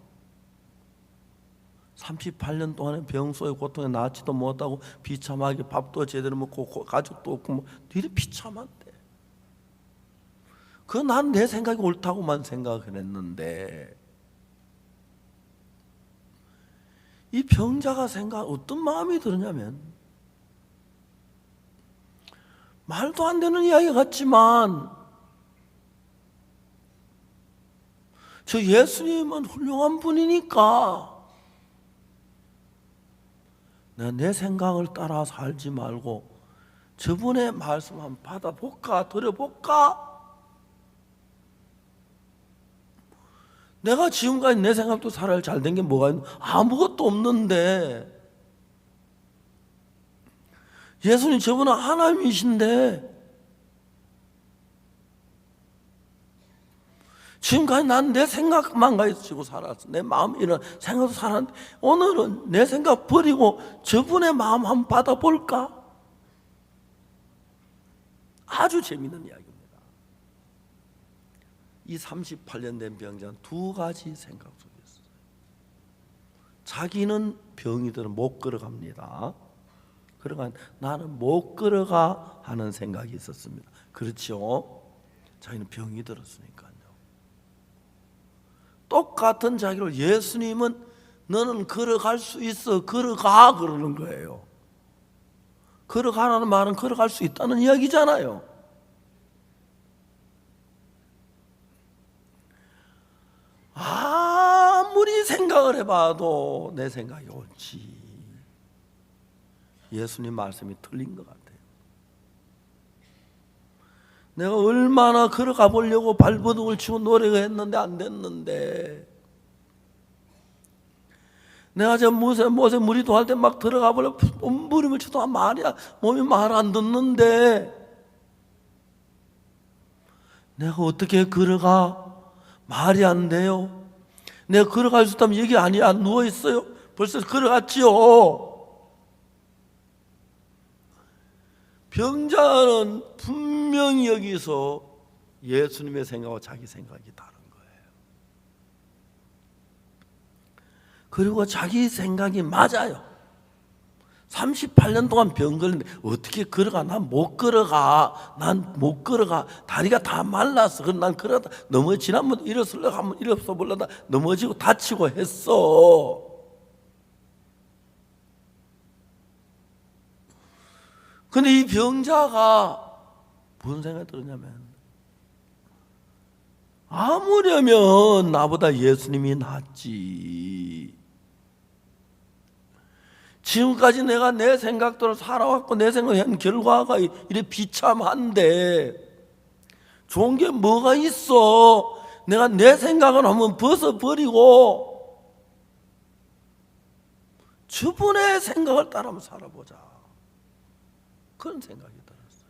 38년 동안에 병소의 고통에 낫지도 못하고 비참하게 밥도 제대로 먹고 가족도 없고 뭐 이래 비참한데, 그건 난 내 생각이 옳다고만 생각을 했는데, 이 병자가 어떤 마음이 드느냐면, 말도 안 되는 이야기 같지만 저 예수님은 훌륭한 분이니까 내가 내 생각을 따라 살지 말고 저분의 말씀 한번 받아볼까, 들어볼까? 내가 지금까지 내 생각도 살아야 잘 된 게 뭐가 있는? 아무것도 없는데, 예수님 저분은 하나님이신데 지금까지 난 내 생각만 가지고 살았어. 내 마음 이런 생각도 살았는데 오늘은 내 생각 버리고 저분의 마음 한번 받아볼까? 아주 재미있는 이야기입니다. 이 38년 된 병자는 두 가지 생각 속에 있어요. 자기는 병이 들어 못 걸어갑니다. 그러니까 나는 못 걸어가 하는 생각이 있었습니다. 그렇죠? 자기는 병이 들었으니까요. 똑같은 자기를 예수님은 너는 걸어갈 수 있어, 걸어가 그러는 거예요. 걸어가라는 말은 걸어갈 수 있다는 이야기잖아요. 아무리 생각을 해봐도 내 생각이 옳지, 예수님 말씀이 틀린 것 같아요. 내가 얼마나 걸어가 보려고 발버둥을 치고 노력을 했는데 안 됐는데, 내가 저 모세 무리도 할 때 막 들어가 보려고 몸부림을 쳐도 몸이 말 안 듣는데 내가 어떻게 걸어가? 말이 안 돼요. 내가 걸어갈 수 있다면 여기 아니야, 누워 있어요. 벌써 걸어갔지요. 병자는 분명히 여기서 예수님의 생각과 자기 생각이 다른 거예요. 그리고 자기 생각이 맞아요. 38년 동안 병 걸리는데 어떻게 걸어가? 난 못 걸어가. 다리가 다 말랐어. 그럼 난 그러다 지난번 일어서려고 하면 일어서 보려다 넘어지고 다치고 했어. 근데 이 병자가 무슨 생각이 들었냐면, 아무려면 나보다 예수님이 낫지. 지금까지 내가 내 생각대로 살아왔고 내 생각한 결과가 이래 비참한데 좋은 게 뭐가 있어? 내가 내 생각을 한번 벗어버리고 저분의 생각을 따라 한번 살아보자, 그런 생각이 들었어요.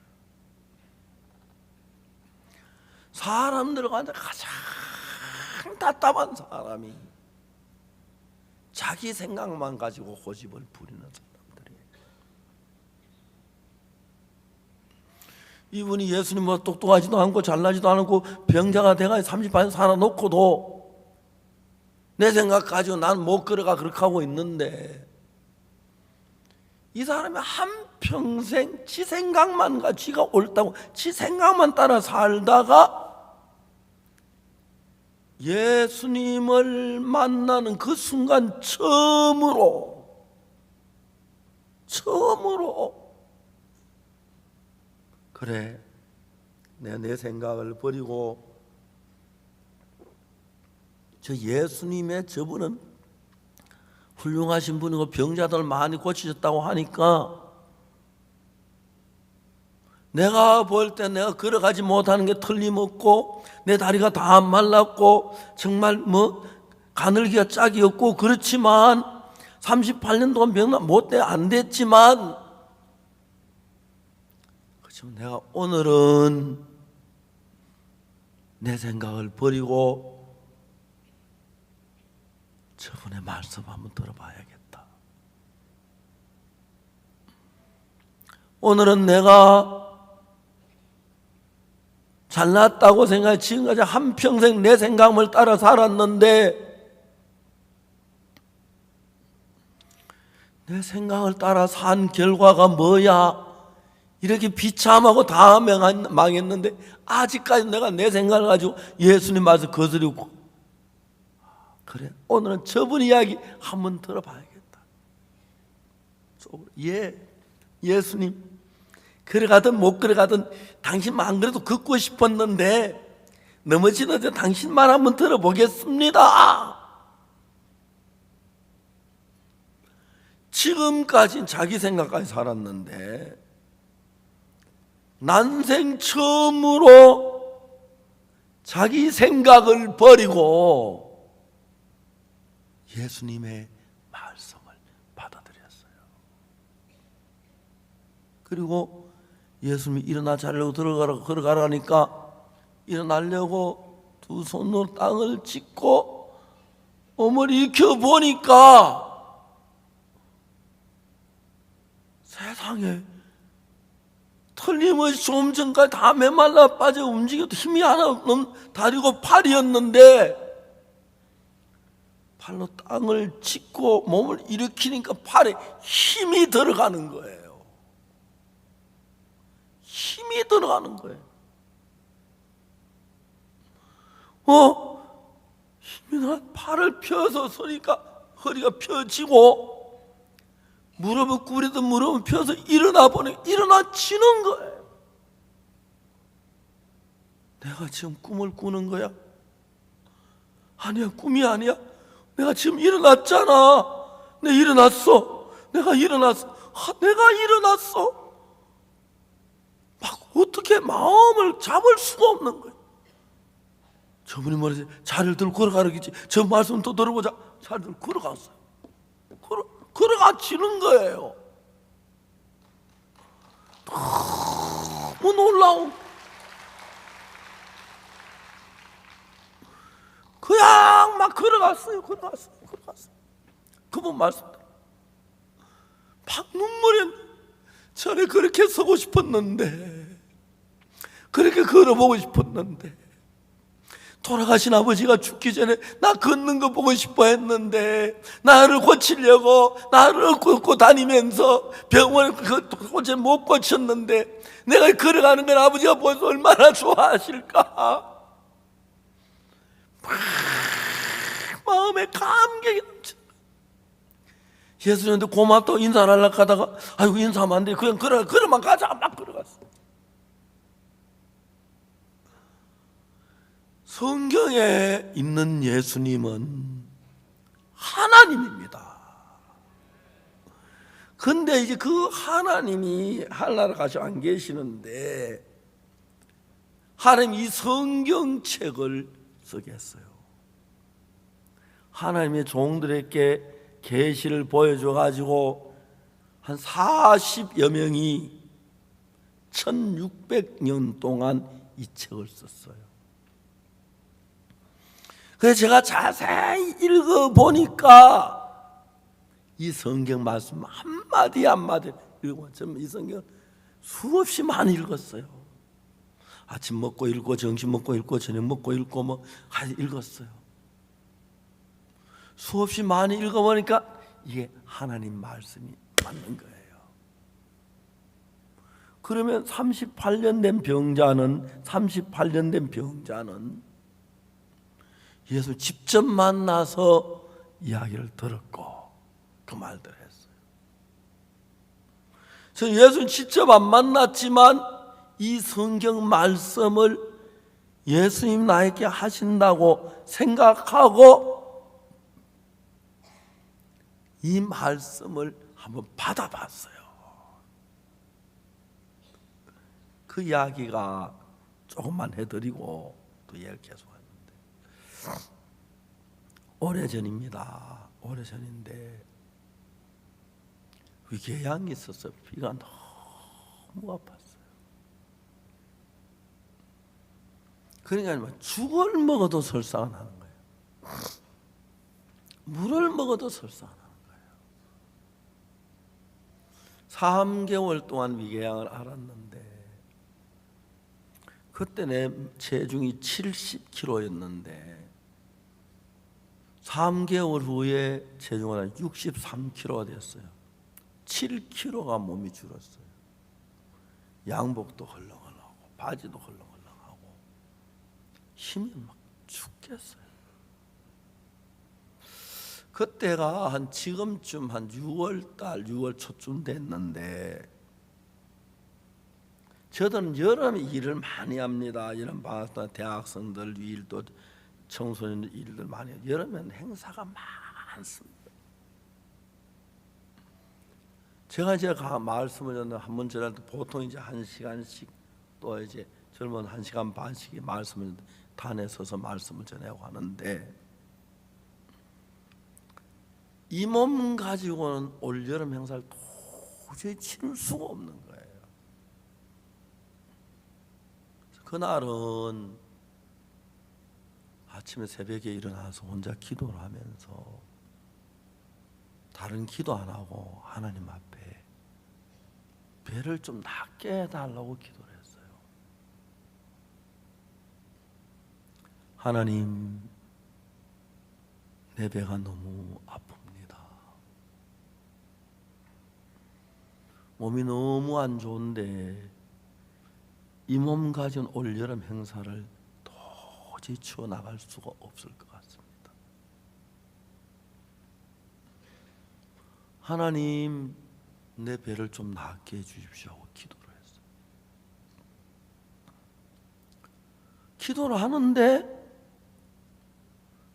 사람들 가운데 가장 답답한 사람이 자기 생각만 가지고 고집을 부리는 사람들이에요. 이분이 예수님 뭐 똑똑하지도 않고 잘나지도 않고 병자가 돼가 38년 살아놓고도 내 생각 가지고 난 못 걸어가 그렇게 하고 있는데, 이 사람이 한평생 지 생각만 지가 옳다고 지 생각만 따라 살다가 예수님을 만나는 그 순간 처음으로 그래, 내가 내 생각을 버리고 저 예수님의 저분은 훌륭하신 분이고 병자들 많이 고치셨다고 하니까 내가 볼 때 내가 걸어가지 못하는 게 틀림없고 내 다리가 다 말랐고 정말 가늘기가 짝이 없고 그렇지만 38년 동안 병 못돼 안 됐지만 그렇지만 내가 오늘은 내 생각을 버리고 저분의 말씀 한번 들어봐야겠다. 오늘은 내가 잘났다고 생각해 지금까지 한평생 내 생각을 따라 살았는데 내 생각을 따라 산 결과가 뭐야? 이렇게 비참하고 다 망했는데 아직까지 내가 내 생각을 가지고 예수님 말씀 거스르고 그래 오늘은 저분 이야기 한번 들어봐야겠다. 예수님 걸어가든 못 걸어가든 당신만 안 그래도 걷고 싶었는데 넘어지는데 당신만 한번 들어보겠습니다. 지금까지 자기 생각까지 살았는데 난생 처음으로 자기 생각을 버리고 예수님의 말씀을 받아들였어요. 그리고 예수님이 일어나 자려고 걸어가라니까 일어나려고 두 손으로 땅을 짚고 몸을 일으켜 보니까 세상에 틀림없이 좀 전까지 다 메말라 빠져 움직여도 힘이 하나 없는 다리고 팔이었는데 팔로 땅을 짚고 몸을 일으키니까 팔에 힘이 들어가는 거예요. 힘이 들어가는 거예요. 힘이 들어 팔을 펴서 서니까 허리가 펴지고 무릎을 구부리던 무릎을 펴서 일어나 보니 일어나지는 거예요. 내가 지금 꿈을 꾸는 거야? 아니야, 꿈이 아니야. 내가 지금 일어났잖아. 내가 일어났어. 내가 일어났어. 내가 일어났어. 막 어떻게 마음을 잡을 수가 없는 거예요. 저분이 말이지 자리를 들고 걸어가라겠지. 저 말씀 또 들어보자. 자리를 들고 걸어갔어요. 걸어가지는 거예요. 너무 놀라운 그냥 막 걸어갔어요. 그분 말씀 막 눈물이 전에 그렇게 서고 싶었는데 그렇게 걸어보고 싶었는데 돌아가신 아버지가 죽기 전에 나 걷는 거 보고 싶어 했는데 나를 고치려고 나를 걷고 다니면서 병원에 고쳐 못 고쳤는데 내가 걸어가는 건 아버지가 보셔서 얼마나 좋아하실까. 마음에 감격이 넘쳐. 예수님한테 고맙다고 인사를 하려고 하다가 아이고 인사하면 안 돼. 그냥 걸어만 가자. 막 걸어갔어. 성경에 있는 예수님은 하나님입니다. 근데 이제 그 하나님이 하늘나라 가시고 안 계시는데 하나님이 이 성경책을 쓰게 했어요. 하나님의 종들에게 계시를 보여줘 가지고 한 40여 명이 1600년 동안 이 책을 썼어요. 그래서 제가 자세히 읽어보니까 이 성경 말씀 한마디 한마디 읽고 이 성경 수없이 많이 읽었어요. 아침 먹고 읽고 점심 먹고 읽고 저녁 먹고 읽고 읽었어요. 수없이 많이 읽어보니까 이게 하나님 말씀이 맞는 거예요. 그러면 38년 된 병자는 예수 직접 만나서 이야기를 들었고 그 말들을 했어요. 저는 예수는 직접 안 만났지만 이 성경 말씀을 예수님 나에게 하신다고 생각하고 이 말씀을 한번 받아봤어요. 그 이야기가 조금만 해드리고 또 이야기 계속하는데, 오래전입니다. 오래전인데 위궤양이 있었어요. 비가 너무 아팠어요. 그러니까 죽을 먹어도 설사가 나는 거예요. 물을 먹어도 설사가 나는 거예요. 3개월 동안 위궤양을 앓았는데, 그때 내 체중이 70kg였는데 3개월 후에 체중은 63kg가 됐어요. 7kg가 몸이 줄었어요. 양복도 헐렁헐렁하고 바지도 헐렁헐렁하고 힘이 막 죽겠어요. 그때가 한 지금쯤 한 6월달 6월 초쯤 됐는데, 저들은 여름에 일을 많이 합니다. 여름 방학 때 대학생들 일도 청소년 일들 많이 해요. 여름에는 행사가 많습니다. 제가 이제 말씀을 전에 한번 전할 때 보통 이제 1시간씩 또 이제 젊은 1시간 반씩 말씀을 단에 서서 말씀을 전하고 하는데, 이 몸 가지고는 올 여름 행사를 도저히 치를 수가 없는 거예요. 그날은 아침에 새벽에 일어나서 혼자 기도를 하면서 다른 기도 안 하고 하나님 앞에 배를 좀 낫게 해달라고 기도를 했어요. 하나님, 내 배가 너무 아픕니다. 몸이 너무 안 좋은데 이 몸 가진 올여름 행사를 도저히 치워 나갈 수가 없을 것 같습니다. 하나님, 내 배를 좀 낫게 해주십시오 하고 기도를 했어요. 기도를 하는데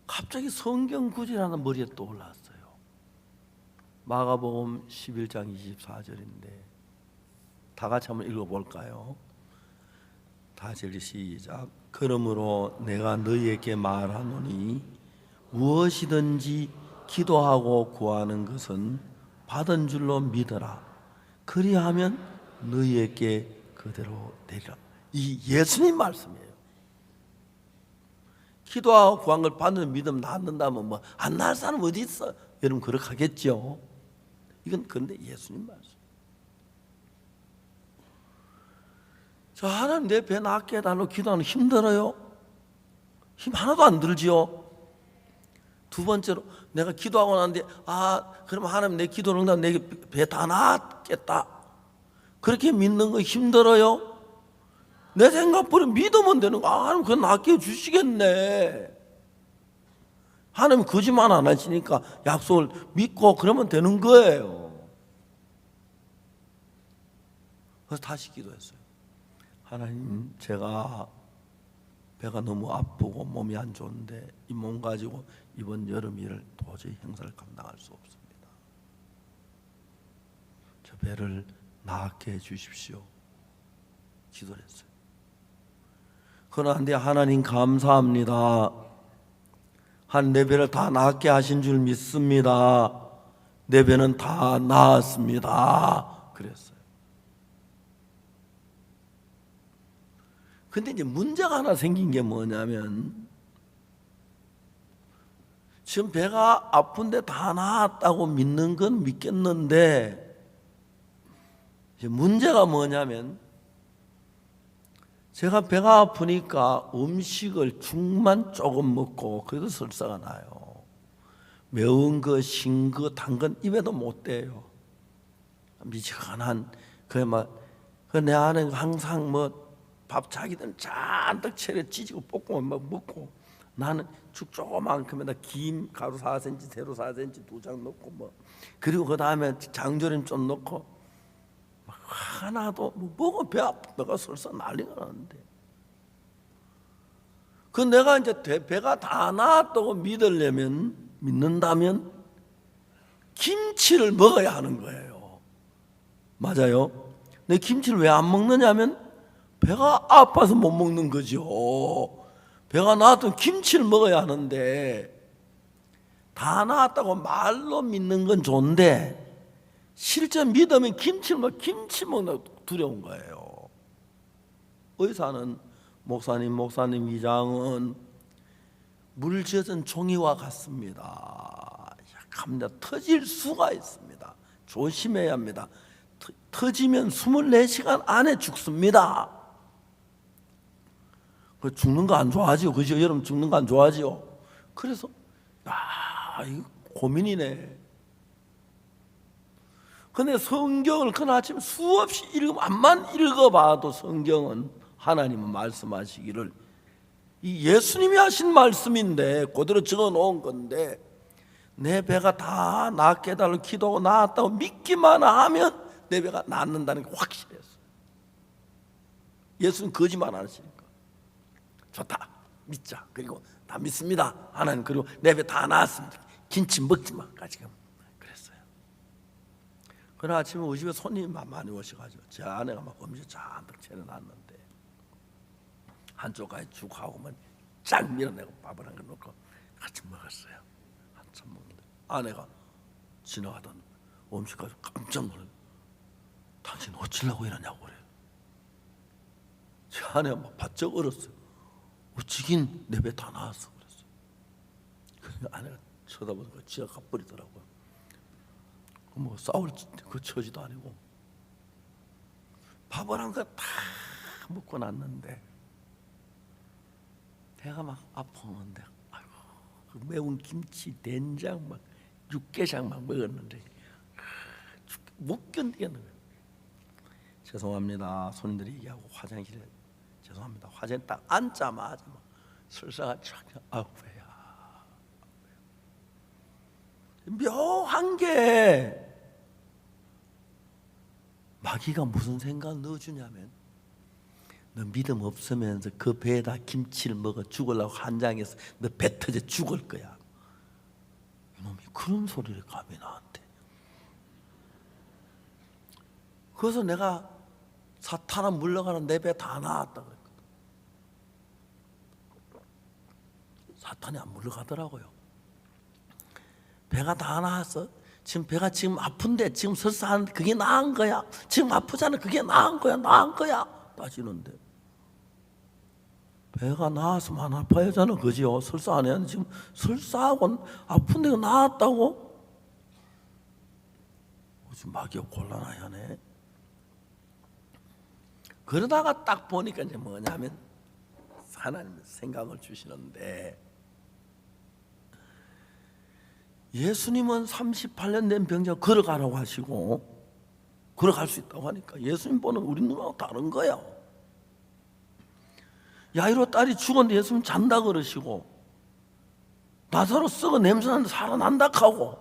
갑자기 성경 구절이 하나 머리에 떠올랐어요. 마가복음 11장 24절인데 다 같이 한번 읽어볼까요? 다시 시작. 그러므로 내가 너희에게 말하노니 무엇이든지 기도하고 구하는 것은 받은 줄로 믿어라. 그리하면 너희에게 그대로 되리라. 이 예수님 말씀이에요. 기도하고 구한 걸 받는 믿음 낳는다면 뭐 안 낳을 사람 어디 있어? 여러분 그렇게 하겠죠. 이건 그런데 예수님 말씀. 저 하나님 내 배 낫게 해달라고 기도하는 힘들어요? 힘 하나도 안 들지요. 두 번째로 내가 기도하고 나는데 그럼 하나님 내 기도를 응답 내 배 다 낫겠다. 그렇게 믿는 거 힘들어요? 내 생각보다 믿으면 되는 거. 하나님 그거 낫게 해주시겠네. 하나님 거짓말 안 하시니까 약속을 믿고 그러면 되는 거예요. 그래서 다시 기도했어요. 하나님, 제가 배가 너무 아프고 몸이 안 좋은데 이 몸 가지고 이번 여름 일을 도저히 행사를 감당할 수 없습니다. 저 배를 낫게 해 주십시오. 기도를 했어요. 그런데 하나님 감사합니다. 내 배를 다 낫게 하신 줄 믿습니다. 내 배는 다 나았습니다. 그랬어요. 근데 이제 문제가 하나 생긴 게 뭐냐면, 지금 배가 아픈데 다 나았다고 믿는 건 믿겠는데, 이제 문제가 뭐냐면, 제가 배가 아프니까 음식을 죽만 조금 먹고 그래도 설사가 나요. 매운 거, 신 거, 단 건 입에도 못 대요. 미지근한 내 안에 항상 밥 자기들 잔뜩 차려 찌지고 볶으면 막 먹고, 나는 죽 조그만큼에다 김 가루 4cm, 세로 4cm 2장 넣고 그리고 그 다음에 장조림 좀 넣고 막 하나도 먹어 배 아프다가 설사 난리가 나는데, 그 내가 이제 배가 다 나았다고 믿는다면 김치를 먹어야 하는 거예요. 맞아요. 근데 김치를 왜 안 먹느냐면 배가 아파서 못 먹는 거죠. 배가 나왔던 김치를 먹어야 하는데, 다 나았다고 말로 믿는 건 좋은데 실제 믿으면 김치 먹는 두려운 거예요. 의사는 목사님 위장은 물 젖은 종이와 같습니다. 약합니다. 터질 수가 있습니다. 조심해야 합니다. 터지면 24시간 안에 죽습니다. 죽는 거 안 좋아하지요? 그죠? 여러분 죽는 거 안 좋아하지요? 그래서 이거 고민이네. 근데 성경을 그 아침 수없이 암만 읽어봐도 성경은 하나님은 말씀하시기를, 이 예수님이 하신 말씀인데 그대로 적어 놓은 건데, 내 배가 다 낫게 해달라고 기도하고 나았다고 믿기만 하면 내 배가 낫는다는 게 확실했어. 예수는 거짓말 안 하시니까. 좋다, 믿자. 그리고 다 믿습니다, 하나님. 그리고 내 배 다 나았습니다. 김치 먹지 마. 지금 그랬어요. 그날 아침에 우리 집에 손님이 많이 오셔가지고 제 아내가 막 음식 잔뜩 차려놨는데 한쪽까지 죽하고 쫙 밀어내고 밥을 한 거 넣고 같이 먹었어요. 한참 먹는데 아내가 지나가던 음식 가지고 깜짝 놀라요. 당신 어찌려고 이러냐고 그래요. 제 아내가 막 바짝 얼었어요. 어찌긴 내 배 다 나왔어 그랬어요. 그러니까 아내가 쳐다보니까 지가 가버리더라고요. 뭐 싸울 그 처지도 아니고 밥을 한 거 다 먹고 났는데 배가 막 아프는데, 아이고, 그 매운 김치, 된장, 막 육개장 막 먹었는데 못 견디겠는 거예요. 죄송합니다. 손님들이 얘기하고 화장실에 죄송합니다. 화장실 딱 앉자마자 막 설사가 쫙, 아우 배야. 묘한 게 마귀가 무슨 생각 넣어주냐면, 너 믿음 없으면서 그 배에다 김치를 먹어 죽으려고 한장해서 너 배 터져 죽을 거야. 이놈이 그런 소리를 감히 나한테. 그래서 내가 사탄아 물러가는 내 배 다 나았다 그랬거든. 사탄이 안 물러가더라고요. 배가 다 나았어. 지금 배가 지금 아픈데 지금 설사하는데 그게 나은 거야. 지금 아프잖아. 그게 나은 거야. 따지는데 배가 나았으면 안 아파야 하잖아. 그지요? 설사 안 해야 지금 설사하고 아픈데 나았다고? 지금 마귀가 곤란하네. 그러다가 딱 보니까 이제 뭐냐면 하나님 생각을 주시는데, 예수님은 38년 된 병자 걸어가라고 하시고 걸어갈 수 있다고 하니까 예수님 보는 우리 눈하고 다른 거예요. 야이로 딸이 죽었는데 예수님 잔다 그러시고, 나사로 썩어 냄새나는데 살아난다 하고,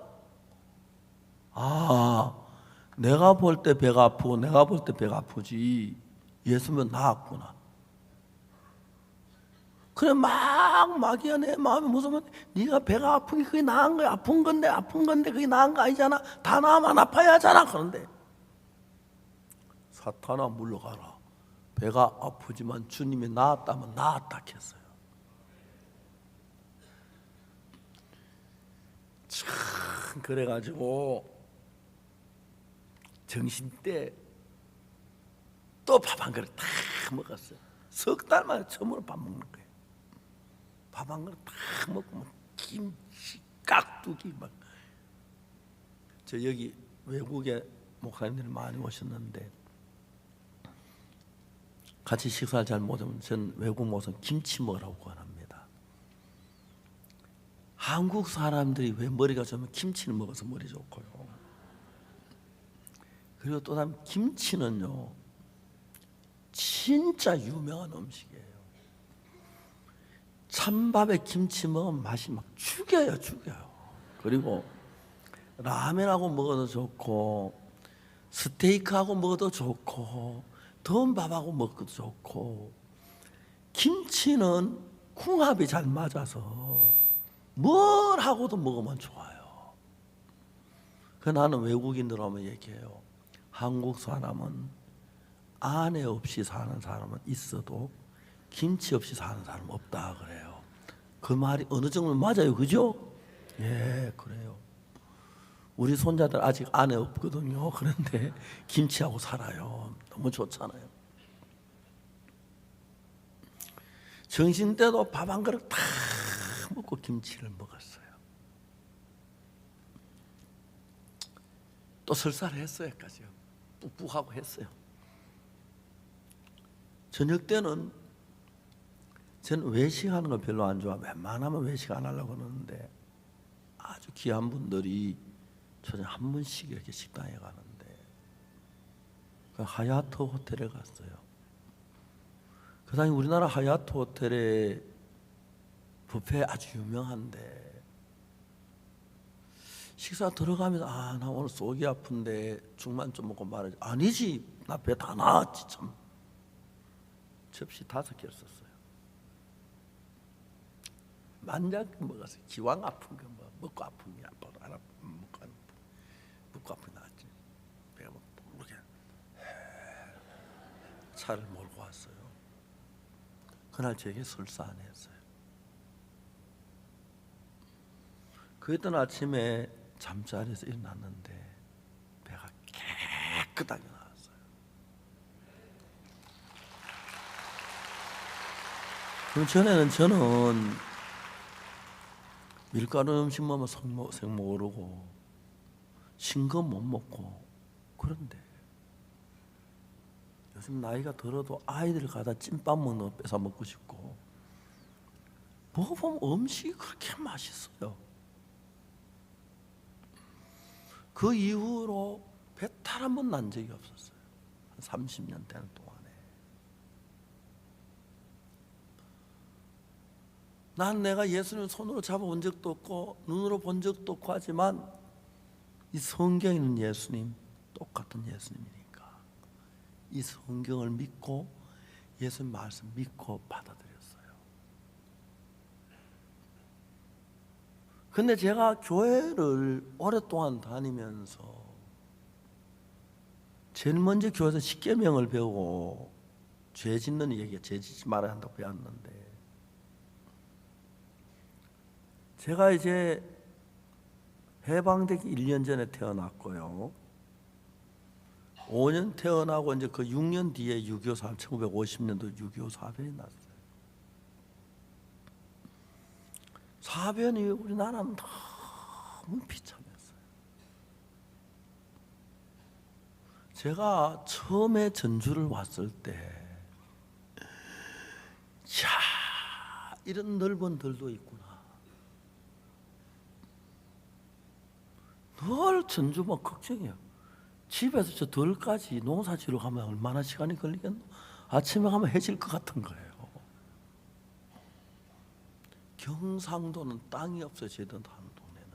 내가 볼 때 배가 아프고 내가 볼 때 배가 아프지 예수님은 나았구나. 그래 막 마귀야 내 마음이 무서우면, 네가 배가 아픈 게 그게 나은 거야. 아픈 건데 그게 나은 거 아니잖아. 다 나으면 아파야 하잖아. 그런데 사탄아 물러가라. 배가 아프지만 주님이 나았다면 나았다 했어요. 참 그래가지고 점심 때 또 밥 한 그릇 다 먹었어요. 석 달 만에 처음으로 밥 먹는 거예요. 밥 한 그릇 다 먹고 막 김치, 깍두기 막. 저 여기 외국에 목사님들이 많이 오셨는데 같이 식사를 잘 못하면 전 외국 목사님 김치 먹으라고 권합니다. 한국 사람들이 왜 머리가 좋으면 김치를 먹어서 머리 좋고요. 그리고 또 다른 김치는요 진짜 유명한 음식이에요. 찬밥에 김치 먹으면 맛이 막 죽여요. 그리고 라면하고 먹어도 좋고 스테이크하고 먹어도 좋고 더운 밥하고 먹어도 좋고, 김치는 궁합이 잘 맞아서 뭘 하고도 먹으면 좋아요. 그 나는 외국인들 오면 얘기해요. 한국 사람은 아내 없이 사는 사람은 있어도 김치 없이 사는 사람은 없다 그래요. 그 말이 어느 정도 맞아요, 그죠? 예, 그래요. 우리 손자들 아직 아내 없거든요. 그런데 김치하고 살아요. 너무 좋잖아요. 정신 때도 밥 한 그릇 다 먹고 김치를 먹었어요. 또 설사했어요까지요. 뚝뚝하고 했어요. 저녁 때는 저는 외식하는 거 별로 안 좋아. 웬만하면 외식 안 하려고 그러는데 아주 귀한 분들이 저녁 한 번씩 이렇게 식당에 가는데 그 하얏트 호텔에 갔어요. 그 당시 우리나라 하얏트 호텔에 뷔페 아주 유명한데 식사 들어가면서 나 오늘 속이 아픈데 죽만 좀 먹고 말하지. 아니지, 나 배 다 나왔지 참. 접시 5개를 썼어요. 만작 먹었어요. 기왕 아픈 거 뭐 먹고 아픈 게 아파도 안 아픈 먹고 아픈 게 나았지. 배가 막 부르게 차를 몰고 왔어요. 그날 제게 설사 안 했어요. 그랬던 아침에 잠자리에서 일어났는데 배가 깨끗하게 나왔어요. 그럼 전에는 저는 밀가루 음식 먹으면 생목 오르고 싱거 못 먹고 그런데 요즘 나이가 들어도 아이들 가다 찐빵 먹는 거 뺏어 먹고 싶고 먹어보면 음식이 그렇게 맛있어요. 그 이후로 배탈 한 번 난 적이 없었어요. 한 30년 되는 동안에. 난 내가 예수님을 손으로 잡아본 적도 없고 눈으로 본 적도 없고 하지만 이 성경에 있는 예수님 똑같은 예수님이니까 이 성경을 믿고 예수님 말씀 믿고 받아들였어요. 근데 제가 교회를 오랫동안 다니면서 제일 먼저 교회에서 십계명을 배우고 죄 짓는 얘기가 죄 짓지 말아야 한다고 배웠는데 제가 이제 해방되기 1년 전에 태어났고요. 5년 태어나고 이제 그 6년 뒤에 6.25 사변, 1950년도 6.25 사변이 났어요. 사변이 우리나라는 너무 비참했어요. 제가 처음에 전주를 왔을 때, 야, 이런 넓은 들도 있구나. 늘 전주만 걱정해요. 집에서 저 들까지 농사지러 가면 얼마나 시간이 걸리겠노? 아침에 가면 해질 것 같은 거예요. 경상도는 땅이 없어요. 제대로 하는 동네는.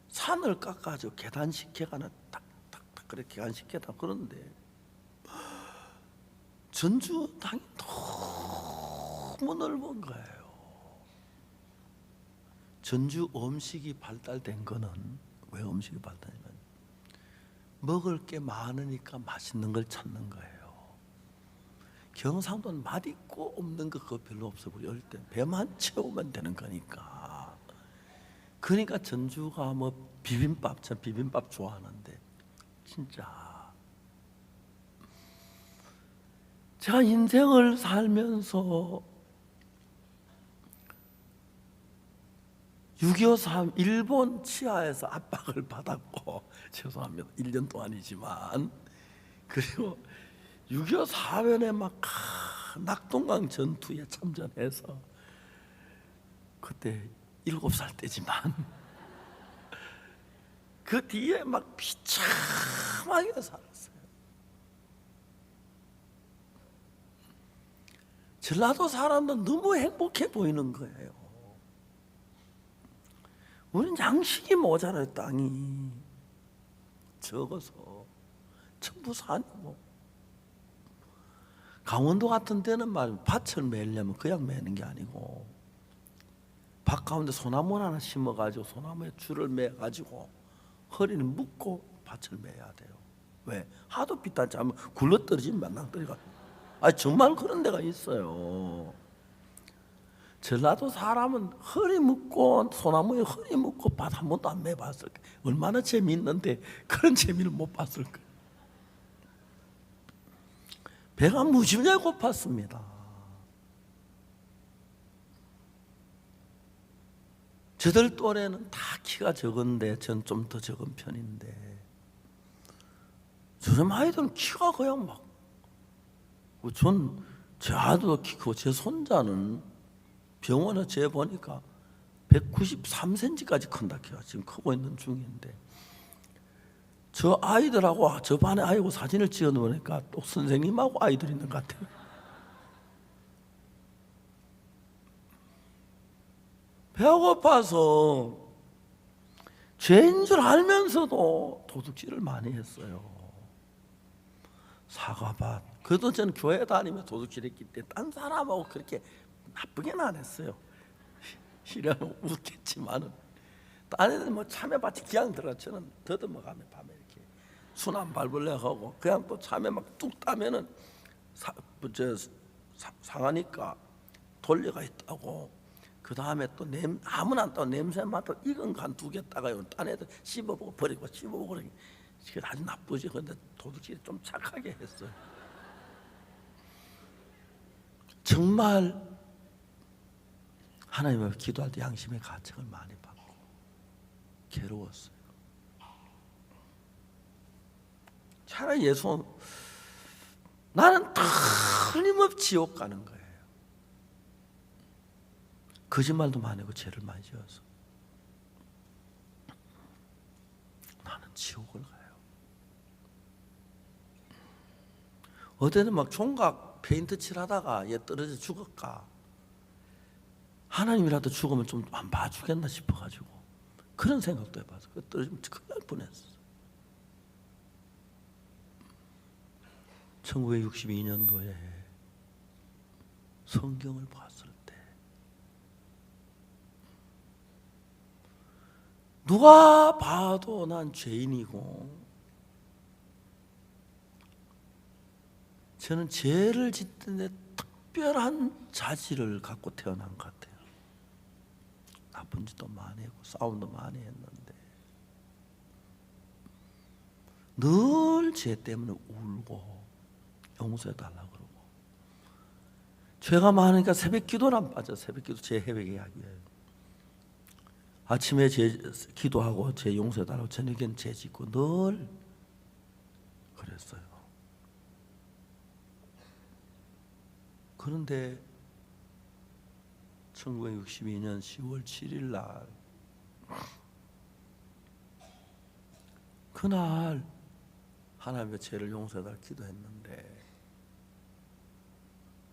산을 깎아가지고 계단식해가는 탁탁탁 그렇게 계단식해다 그런데 전주 땅이 너무 넓은 거예요. 전주 음식이 발달된 거는 왜 음식이 발달되면 먹을 게 많으니까 맛있는 걸 찾는 거예요. 경상도는 맛있고 없는 거 그거 별로 없어. 우리 어릴 때 배만 채우면 되는 거니까. 그러니까 전주가 뭐 비빔밥, 전 비빔밥 좋아하는데 진짜 제가 인생을 살면서 6.25 일본 치하에서 압박을 받았고 죄송합니다. 1년 동안이지만 그리고 6.25 사변에 막 낙동강 전투에 참전해서 그때 7살 때지만 그 뒤에 막 비참하게 살았어요. 전라도 사람들은 너무 행복해 보이는 거예요. 우리는 양식이 모자라요. 땅이 적어서 전부 산이고 강원도 같은 데는 말 밭을 매려면 그냥 매는 게 아니고 밭 가운데 소나무 하나 심어가지고 소나무에 줄을 매가지고 허리를 묶고 밭을 매야 돼요. 왜? 하도 비탄지 하면 굴러떨어지면 만낭떠리가. 정말 그런 데가 있어요. 전라도 사람은 허리 묶고 소나무에 허리 묶고 밭 한 번도 안 매봤을 거예요. 얼마나 재미있는데 그런 재미를 못 봤을 거예요. 배가 무지무지하게 고팠습니다. 저들 또래는 다 키가 적은데 전 좀 더 적은 편인데 저런 아이들은 키가 그냥 막 제 아들도 키 크고 제 손자는 병원에 재보니까 193cm까지 큰다 키가 지금 크고 있는 중인데 저 아이들하고 저 반의 아이하고 사진을 찍어 놓으니까 또 선생님하고 아이들 있는 것 같아요. 배가 고파서 죄인 줄 알면서도 도둑질을 많이 했어요. 사과밭. 그래도 저는 교회 다니며 도둑질했기 때문에 딴 사람하고 그렇게 나쁘게는 안 했어요. 이러면 웃겠지만은 딴 애들 뭐 참외밭이 기왕 들어 저는 더듬어가며 밤에 이렇게 순한 발벌레 하고 그냥 또 참외 막 뚝 따면은 상하니까 돌려가 있다고. 그 다음에 또 아무나 또 냄새 맡아 익은 거 한 2개 따가요. 딴 애들 씹어보고 버리고 씹어보고 그러니 그게 아주 나쁘지. 근데 도둑질이 좀 착하게 했어요. 정말 하나님 앞에 기도할 때 양심의 가책을 많이 받고 괴로웠어요. 차라리 예수 나는 틀림없이 지옥 가는 거예요. 거짓말도 많이 하고 죄를 많이 지어서 나는 지옥을 가요. 어제는 막 총각 페인트 칠하다가 얘 떨어져 죽을까, 하나님이라도 죽으면 좀 안 봐주겠나 싶어가지고 그런 생각도 해봐서 떨어지면 큰일 날 뻔했어. 1962년도에 성경을 봤을 때 누가 봐도 난 죄인이고 저는 죄를 짓는 데 특별한 자질을 갖고 태어난 것 같아요. 나쁜 짓도 많이 했고 싸움도 많이 했는데 늘 죄 때문에 울고 용서해달라고 그러고 죄가 많으니까 새벽 기도를 안 빠져. 새벽 기도 제 회개하기 위해 아침에 제 기도하고 제 용서해달라고 저녁엔 죄 짓고 늘 그랬어요. 그런데 1962년 10월 7일 날 그날 하나님의 죄를 용서해달라고 기도했는데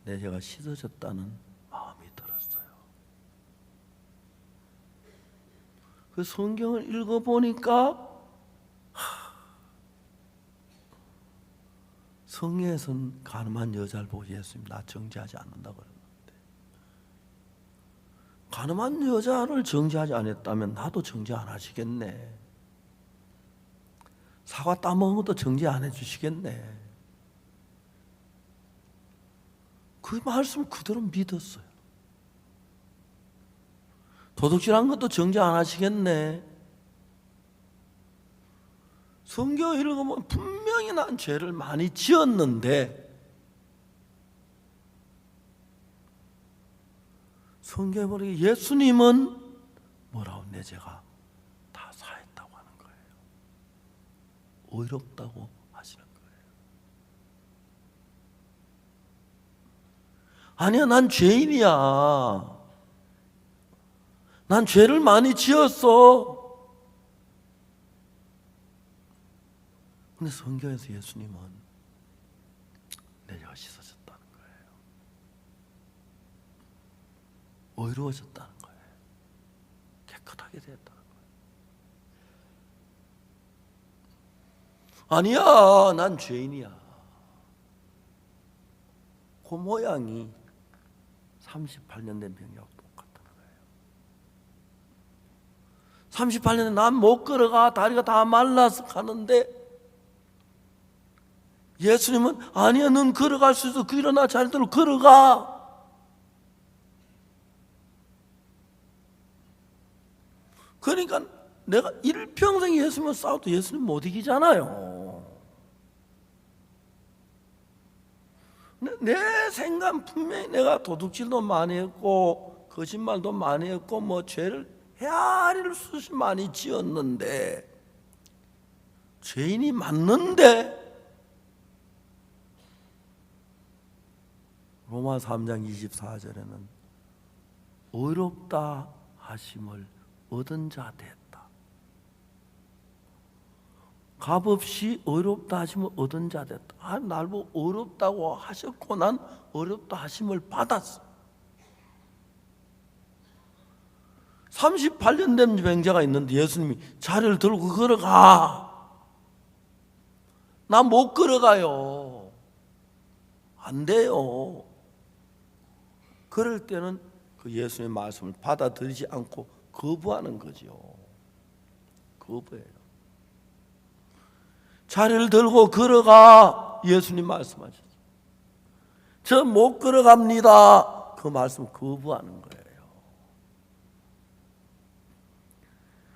내 죄가 씻어졌다는 마음이 들었어요. 그 성경을 읽어보니까 성경에서는 가늠한 여자를 보고 예수님 나 정죄하지 않는다고 그러는데 가늠한 여자를 정죄하지 않았다면 나도 정죄 안 하시겠네. 사과 따먹은 것도 정죄 안 해주시겠네. 그 말씀 그대로 믿었어요. 도둑질한 것도 정죄 안 하시겠네. 성경 읽으면 분명히 난 죄를 많이 지었는데 성경에 보니 예수님은 뭐라고 내 죄가 다 사했다고 하는 거예요. 의롭다고 하시는 거예요. 아니야, 난 죄인이야. 난 죄를 많이 지었어. 근데 성경에서 예수님은 내 죄가 씻어졌다는 거예요. 의로워졌다는 거예요. 깨끗하게 됐다는 거예요. 아니야, 난 죄인이야. 그 모양이 38년 된 병이하고 똑같다는 거예요. 38년에 난 못 걸어가. 다리가 다 말라서 가는데 예수님은 아니야, 넌 걸어갈 수 있어. 일어나, 자리대로 걸어가. 그러니까 내가 일평생 예수님을 싸워도 예수님 못 이기잖아요. 내 생각 분명히 내가 도둑질도 많이 했고 거짓말도 많이 했고 뭐 죄를 헤아릴 수시 많이 지었는데, 죄인이 맞는데 로마 3장 24절에는 의롭다 하심을 얻은 자 됐다. 값없이 의롭다 하심을 얻은 자 됐다. 날 보고 의롭다고 하셨고 난 의롭다 하심을 받았어. 38년 된 병자가 있는데 예수님이 자리를 들고 걸어가. 나 못 걸어가요. 안 돼요. 그럴 때는 그 예수님의 말씀을 받아들이지 않고 거부하는 거죠. 거부해요. 자리를 들고 걸어가. 예수님 말씀하셨어요. 저 못 걸어갑니다. 그 말씀 거부하는 거예요.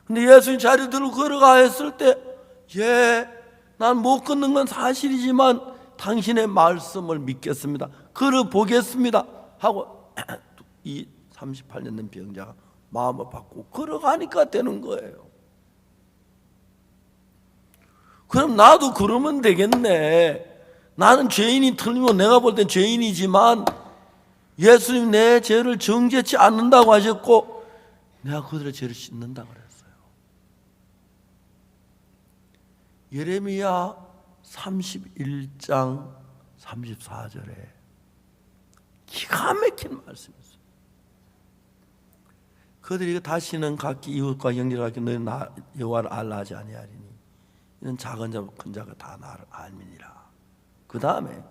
근데 예수님 자리 들고 걸어가 했을 때, 난 못 걷는 건 사실이지만 당신의 말씀을 믿겠습니다. 걸어보겠습니다. 하고 이 38년 된 병자가 마음을 바꾸고 걸어가니까 되는 거예요. 그럼 나도 그러면 되겠네. 나는 죄인이 틀리면 내가 볼 땐 죄인이지만 예수님 내 죄를 정죄치 않는다고 하셨고 내가 그들의 죄를 씻는다고 그랬어요. 예레미야 31장 34절에 기가 막힌 말씀이 있어요. 그들이 다시는 각기 이웃과 형제를 가르쳐 너희 여호와를 알라 하지 아니하리니 이는 작은 자와 큰 자가 다 나를 알미니라. 그 다음에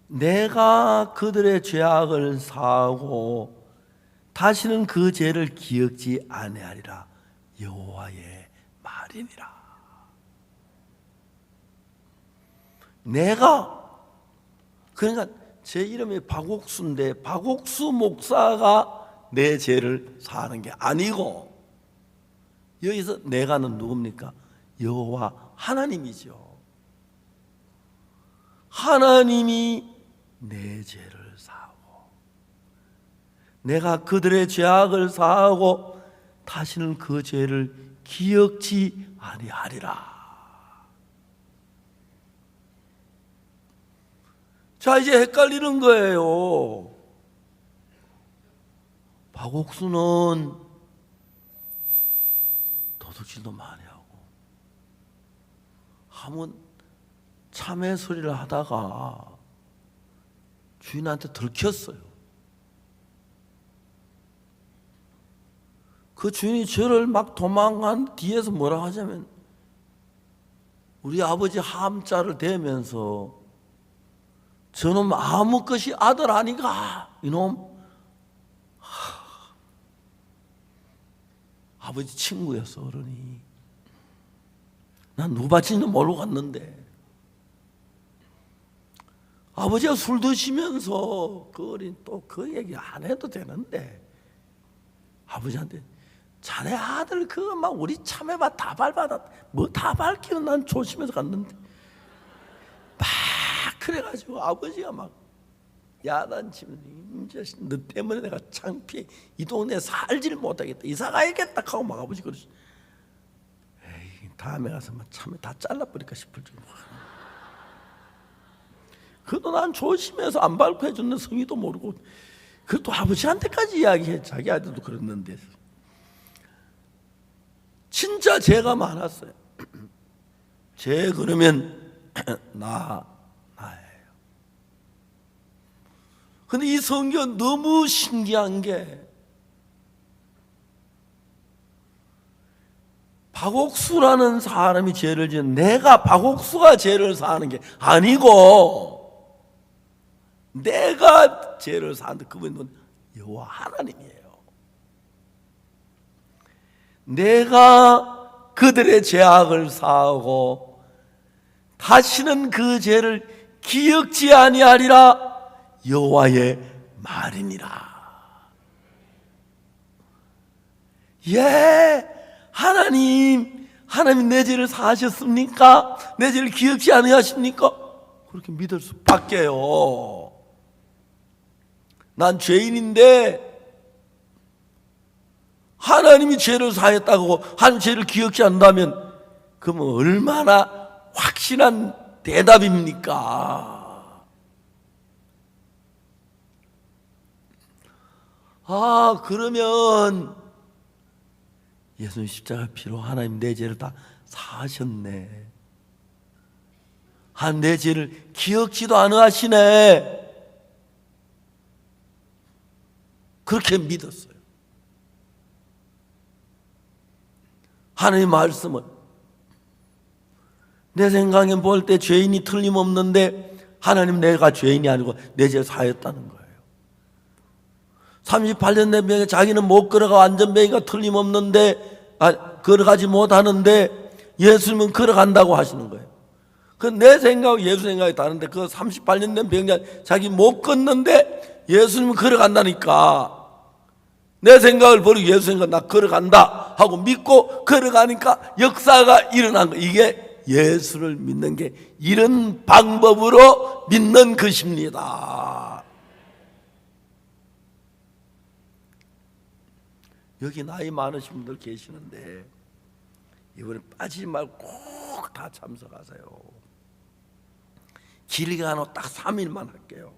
내가 그들의 죄악을 사하고 다시는 그 죄를 기억지 아니하리라. 여호와의 말이니라. 내가, 그러니까 제 이름이 박옥수인데 박옥수 목사가 내 죄를 사하는 게 아니고, 여기서 내가는 누굽니까? 여호와 하나님이죠. 하나님이 내 죄를 사하고 내가 그들의 죄악을 사하고 다시는 그 죄를 기억지 아니하리라. 자, 이제 헷갈리는 거예요. 박옥수는 도둑질도 많이 하고 한번 참회 소리를 하다가 주인한테 들켰어요. 그 주인이 저를 막 도망간 뒤에서 뭐라 하자면 우리 아버지 함자를 대면서 저놈 아무 것이 아들 아닌가 이놈. 아버지 친구였어. 어른이. 난 누바친도 모르고 갔는데 아버지가 술 드시면서 그 어린 또 그 얘기 안 해도 되는데 아버지한테 자네 아들 그거 막 우리 참외밭 다 밟아다 뭐 다 밟기로 난 조심해서 갔는데 막 그래가지고 아버지가 막 야단치면서 너 때문에 내가 창피해 이 동네에 살지를 못하겠다 이사 가야겠다 하고 막 아버지 그러시. 에이 다음에 가서 막 참외 다 잘라버릴까 싶을 정도. 그래도 난 조심해서 안 밟고 해줬는 성의도 모르고 그래도 아버지한테까지 이야기해. 자기 아들도 그랬는데 진짜 죄가 많았어요. 죄 그러면 나예요. 근데 이 성경 너무 신기한 게 박옥수라는 사람이 죄를 지은 내가 박옥수가 죄를 사하는 게 아니고 내가 죄를 사는데 그분은 여호와 하나님이에요. 내가 그들의 죄악을 사하고 다시는 그 죄를 기억지 아니하리라 여호와의 말이니라. 예, 하나님 내 죄를 사하셨습니까? 내 죄를 기억지 아니하십니까? 그렇게 믿을 수밖에요. 난 죄인인데 하나님이 죄를 사했다고 한 죄를 기억지 않는다면 그러면 얼마나 확신한 대답입니까? 그러면 예수님 십자가 피로 하나님 내 죄를 다 사하셨네. 내 죄를 기억지도 않으시네. 그렇게 믿었어요. 하나님의 말씀은 내 생각에 볼 때 죄인이 틀림없는데 하나님 내가 죄인이 아니고 내 죄를 사했다는 거예요. 38년 된 병에 자기는 못 걸어가 완전병이가 틀림없는데 걸어가지 못하는데 예수님은 걸어간다고 하시는 거예요. 그 내 생각하고 예수 생각이 다른데 그 38년 된 병자 자기 못 걷는데 예수님은 걸어간다니까. 내 생각을 버리고 예수 생각 나 걸어간다 하고 믿고 걸어가니까 역사가 일어난 거. 이게 예수를 믿는 게 이런 방법으로 믿는 것입니다. 여기 나이 많으신 분들 계시는데 이번에 빠지지 말고 꼭 다 참석하세요. 길게 가는 딱 3일만 할게요.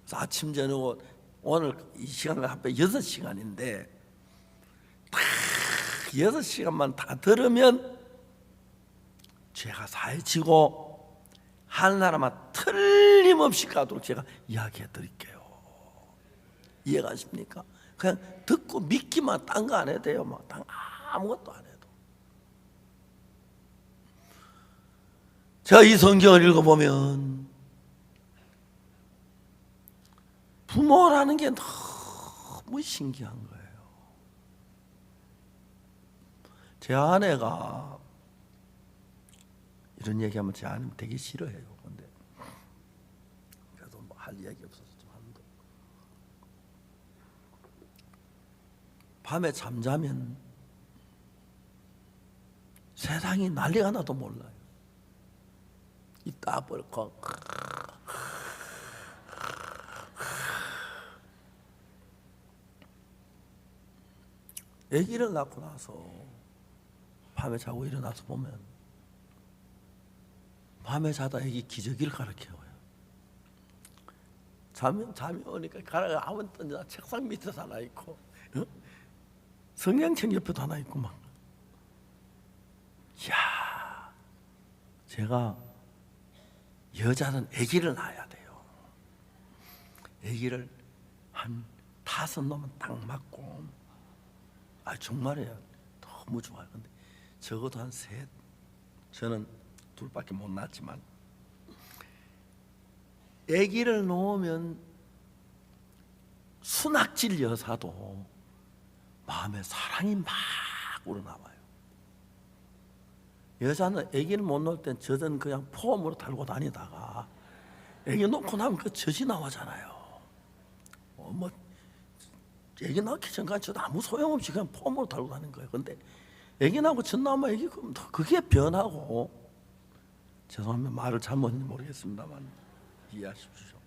그래서 아침 저녁 오늘 이 시간을 합해 6시간인데 딱 6시간만 다 들으면 죄가 사해지고 하늘나라만 틀림없이 가도록 제가 이야기해 드릴게요. 이해가십니까? 그냥 듣고 믿기만 딴 거 안 해도 돼요. 막 아무것도 안 해도. 제가 이 성경을 읽어보면 부모라는 게 너무 신기한 거예요. 제 아내가 이런 얘기하면 제 아내는 되게 싫어해요. 근데 그래도 뭐 할 이야기 없어서 좀 하는데 밤에 잠자면 세상이 난리가 나도 몰라요. 이 따벌컥 아기를 낳고 나서 밤에 자고 일어나서 보면 밤에 자다 아기 기저귀를 가르쳐요. 잠이 오니까 가라가 아무 던져 책상 밑에도 하나 있고 성냥책 옆에도 하나 있고 막. 이야, 제가 여자는 아기를 낳아야 돼요. 아기를 한 5놈은 딱 맞고, 정말이에요. 너무 좋아요. 근데 적어도 한 3, 저는 2밖에 못 낳았지만 아기를 놓으면 순학질 여사도 마음에 사랑이 막 우러나와요. 여자는 아기를 못 놓을 땐 젖은 그냥 폼으로 달고 다니다가 아기 놓고 나면 그 젖이 나오잖아요. 뭐 아기 낳기 전까지 저도 아무 소용없이 그냥 폼으로 달고 다니는 거예요. 근데 아기 낳고 젖 나오면 아기 그게 변하고, 죄송합니다. 말을 잘못했는지 모르겠습니다만 이해하십시오.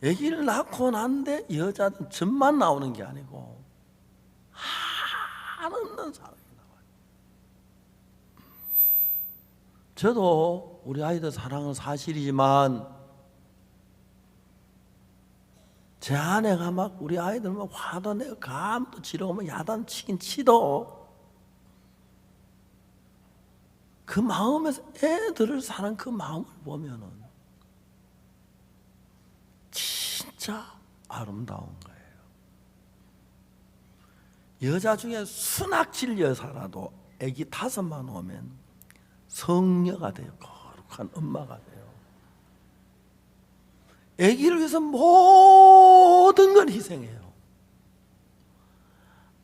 아기를 낳고 난데 여자는 젖만 나오는 게 아니고 한없는 사랑이 나와요. 저도 우리 아이들 사랑은 사실이지만 제 아내가 막 우리 아이들 막 화도 내고 감도 지르고 막 야단 치긴 치도 그 마음에서 애들을 사는 그 마음을 보면은 진짜 아름다운 거예요. 여자 중에 순학질 여사라도 아기 5만 오면 성녀가 돼요. 거룩한 엄마가 돼요. 아기를 위해서 모든 걸 희생해요.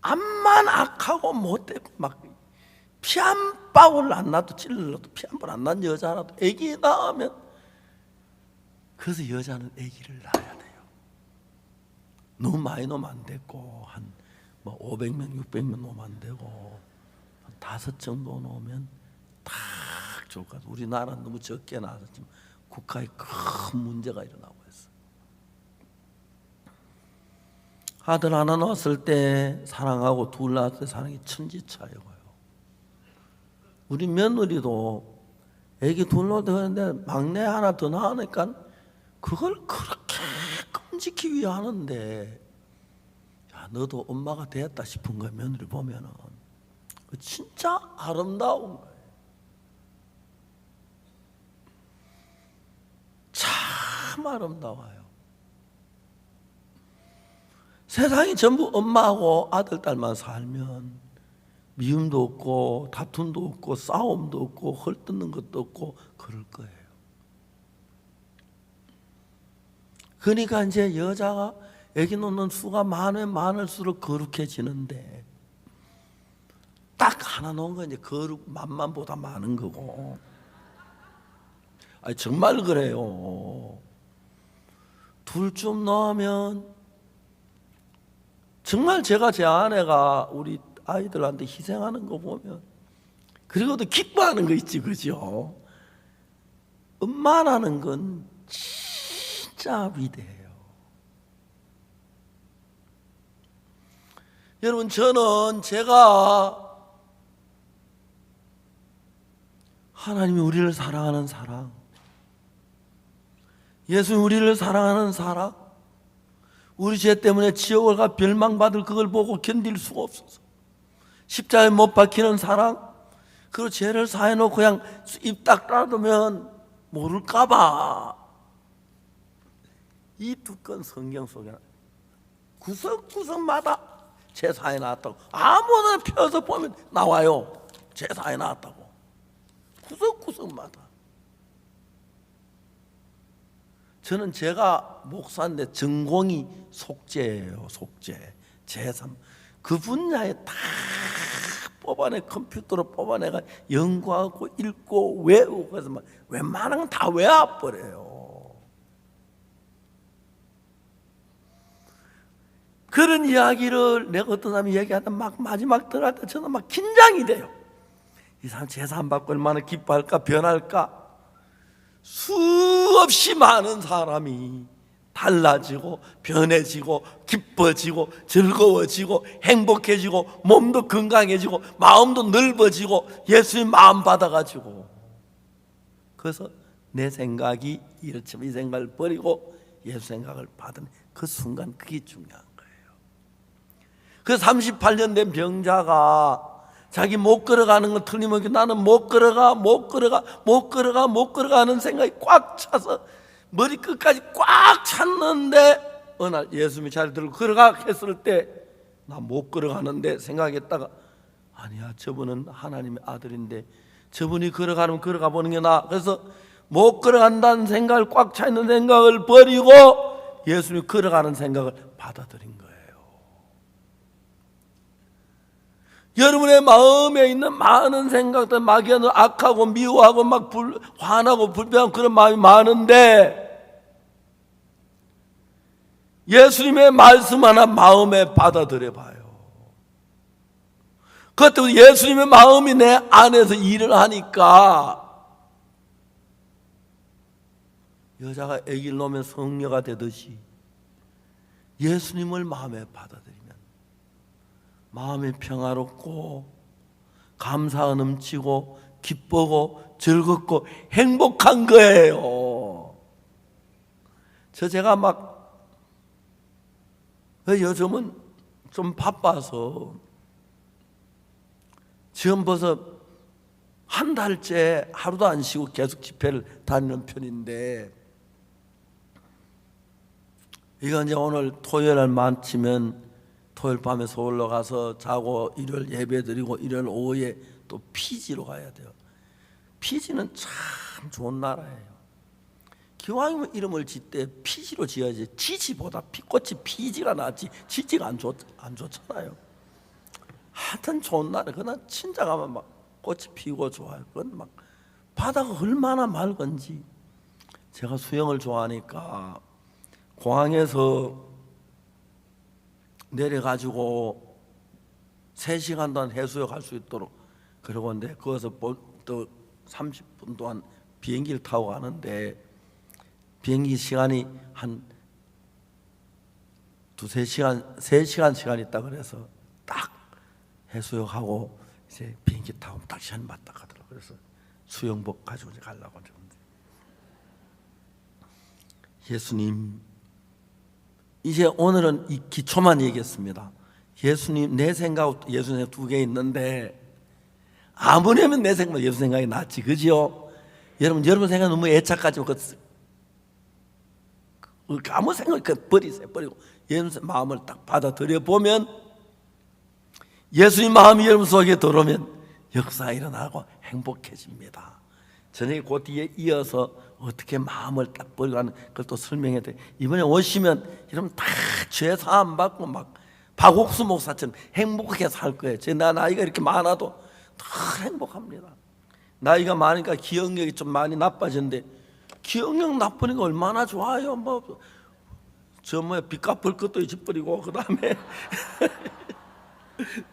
암만 악하고 못되고 막 피 한 방울 안 나도 찔러도 피 한 번 안 난 여자라도 아기 낳으면, 그래서 여자는 아기를 낳아야 돼요. 너무 많이 놓으면 안 되고, 한 500명, 600명 놓으면 안 되고, 한 5 정도 놓으면 딱 좋을 것 같아요. 우리나라는 너무 적게 나와서 지금 국가에 큰 문제가 일어나고 있어요. 아들 하나 낳았을 때 사랑하고 둘 낳았을 때 사랑이 천지차이고요. 우리 며느리도 애기 둘 낳을 때 그러는데 막내 하나 더 낳으니까 그걸 그렇게 끔찍히 위하는데, 야, 너도 엄마가 되었다 싶은 거야. 며느리 보면은 진짜 아름다운 거예요. 참 아름다워요. 세상이 전부 엄마하고 아들, 딸만 살면 미움도 없고 다툼도 없고 싸움도 없고 헐뜯는 것도 없고 그럴 거예요. 그러니까 이제 여자가 애기 놓는 수가 많으면 많을수록 거룩해지는데, 딱 하나 놓은 건 이제 거룩 만만보다 많은 거고. 아니 정말 그래요. 둘쯤 넣으면 정말 제가 제 아내가 우리 아이들한테 희생하는 거 보면, 그리고도 기뻐하는 거 있지, 그죠? 엄마라는 건 진짜 위대해요. 여러분, 저는 제가 하나님이 우리를 사랑하는 사랑, 예수님 우리를 사랑하는 사랑, 우리 죄 때문에 지옥을 가 멸망받을 그걸 보고 견딜 수가 없어서 십자가에 못 박히는 사랑, 그리고 죄를 사해놓고 그냥 입 딱 닫으면 모를까봐 이 두꺼운 성경 속에 구석구석마다 죄 사해 놨다고, 아무거나 펴서 보면 나와요. 죄 사해 놨다고 구석구석마다. 저는 제가 목사인데 전공이 속죄예요. 속죄, 제3 그 분야에 다 뽑아내, 컴퓨터로 뽑아내가 연구하고 읽고 외우고, 그래서 막 웬만한 건 다 외워버려요. 그런 이야기를 내가 어떤 사람이 얘기하다 막 마지막 들어갈 때 저는 막 긴장이 돼요. 이 사람 제사 받고 얼마나 기뻐할까, 변할까. 수없이 많은 사람이 달라지고 변해지고 기뻐지고 즐거워지고 행복해지고 몸도 건강해지고 마음도 넓어지고 예수님 마음 받아가지고, 그래서 내 생각이 이렇지만 이 생각을 버리고 예수 생각을 받은 그 순간, 그게 중요한 거예요. 그 38년 된 병자가 자기 못 걸어가는 건 틀림없이 나는 못 걸어가 하는 생각이 꽉 차서 머리 끝까지 꽉 찼는데, 어느 날 예수님이 자리 들고 걸어가 했을 때 나 못 걸어가는데 생각했다가, 아니야, 저분은 하나님의 아들인데 저분이 걸어가면 걸어가 보는 게 나아. 그래서 못 걸어간다는 생각을, 꽉 차 있는 생각을 버리고 예수님이 걸어가는 생각을 받아들인 거예요. 여러분의 마음에 있는 많은 생각들, 마귀는 악하고 미워하고 막 화나고 불평하고 그런 마음이 많은데, 예수님의 말씀 하나 마음에 받아들여 봐요. 그것도 예수님의 마음이 내 안에서 일을 하니까, 여자가 아기를 놓으면 성녀가 되듯이 예수님을 마음에 받아들이면 마음이 평화롭고 감사가 넘치고 기쁘고 즐겁고 행복한 거예요. 제가 막 요즘은 좀 바빠서 지금 벌써 한 달째 하루도 안 쉬고 계속 집회를 다니는 편인데, 이거 이제 오늘 토요일 날 마치면 토요일 밤에 서울로 가서 자고 일요일 예배 드리고 일요일 오후에 또 피지로 가야 돼요. 피지는 참 좋은 나라예요. 기왕이면 이름을 짓때 피지로 지어야지, 지지보다 꽃이 피지가 낫지 지지가 안 좋잖아요. 하여튼 좋은 나라. 그러나 친자 가면 막 꽃이 피고 좋아요. 그건 막 바다가 얼마나 맑은지. 제가 수영을 좋아하니까 공항에서 내려가지고 3시간 동안 해수욕 할 수 있도록 그러고 있는데, 거기서 또 30분 동안 비행기를 타고 가는데 비행기 시간이 한 2-3시간, 3시간 시간이 있다 그래서 딱 해수욕하고 이제 비행기 타고 딱 시간 맞다 가더라고요. 그래서 수영복 가지고 이제 가려고 하는데, 예수님, 이제 오늘은 이 기초만 얘기했습니다. 예수님, 내 생각, 예수님 2개 있는데 아무리 하면 내 생각, 예수 생각이 낫지, 그지요? 여러분 생각 너무 애착하지만 아무 생각 버리세요. 버리고 예수님 마음을 딱 받아들여 보면, 예수님 마음이 여러분 속에 들어오면 역사가 일어나고 행복해집니다. 저녁에 그 뒤에 이어서 어떻게 마음을 딱 버리고 하는 그걸 또 설명해야 돼. 이번에 오시면 여러분 다 죄 사함 받고 막 박옥수 목사처럼 행복하게 살 거예요. 제 나이가 이렇게 많아도 다 행복합니다. 나이가 많으니까 기억력이 좀 많이 나빠졌는데, 기억력 나쁘니까 얼마나 좋아요. 빚 갚을 것도 잊어버리고, 그 다음에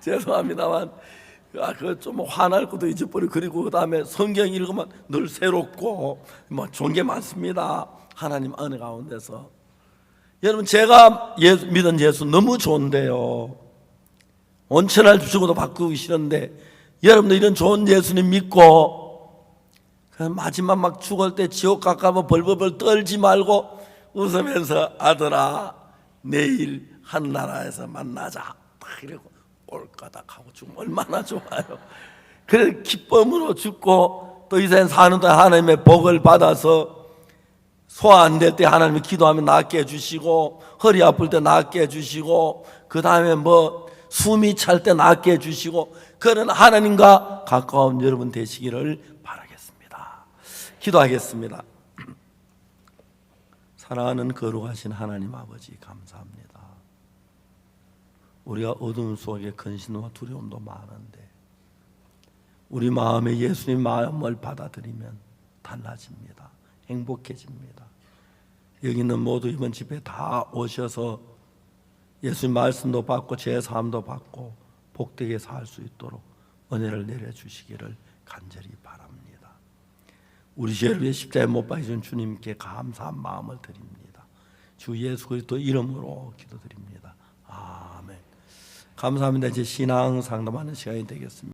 죄송합니다만 그 좀 화날 것도 잊어버리고, 그리고 그 다음에 성경 읽으면 늘 새롭고 좋은 게 많습니다. 하나님 은혜 가운데서. 여러분, 제가 믿은 예수 너무 좋은데요, 온천을 주시고도 바꾸기 싫은데, 여러분도 이런 좋은 예수님 믿고 마지막 막 죽을 때 지옥 가까워 벌벌벌 떨지 말고 웃으면서, 아들아 내일 하늘나라에서 만나자, 딱 이러고 꼴까닥 하고 죽으면 얼마나 좋아요. 그래서 기쁨으로 죽고 또 이 세상 사는 동안 하나님의 복을 받아서 소화 안 될 때 하나님이 기도하면 낫게 해주시고, 허리 아플 때 낫게 해주시고, 그 다음에 숨이 찰 때 낫게 해주시고, 그런 하나님과 가까운 여러분 되시기를 바라겠습니다. 기도하겠습니다. 사랑하는 거룩하신 하나님 아버지, 감사합니다. 우리가 어둠 속에 근심과 두려움도 많은데 우리 마음에 예수님 마음을 받아들이면 달라집니다. 행복해집니다. 여기 있는 모두 이번 집회 다 오셔서 예수님 말씀도 받고 제사함도 받고 복되게 살 수 있도록 은혜를 내려주시기를 간절히 바랍니다. 우리 죄를 위해 십자가에 못 박히신 주님께 감사한 마음을 드립니다. 주 예수 그리스도 이름으로 기도드립니다. 아멘. 감사합니다. 이제 신앙 상담하는 시간이 되겠습니다.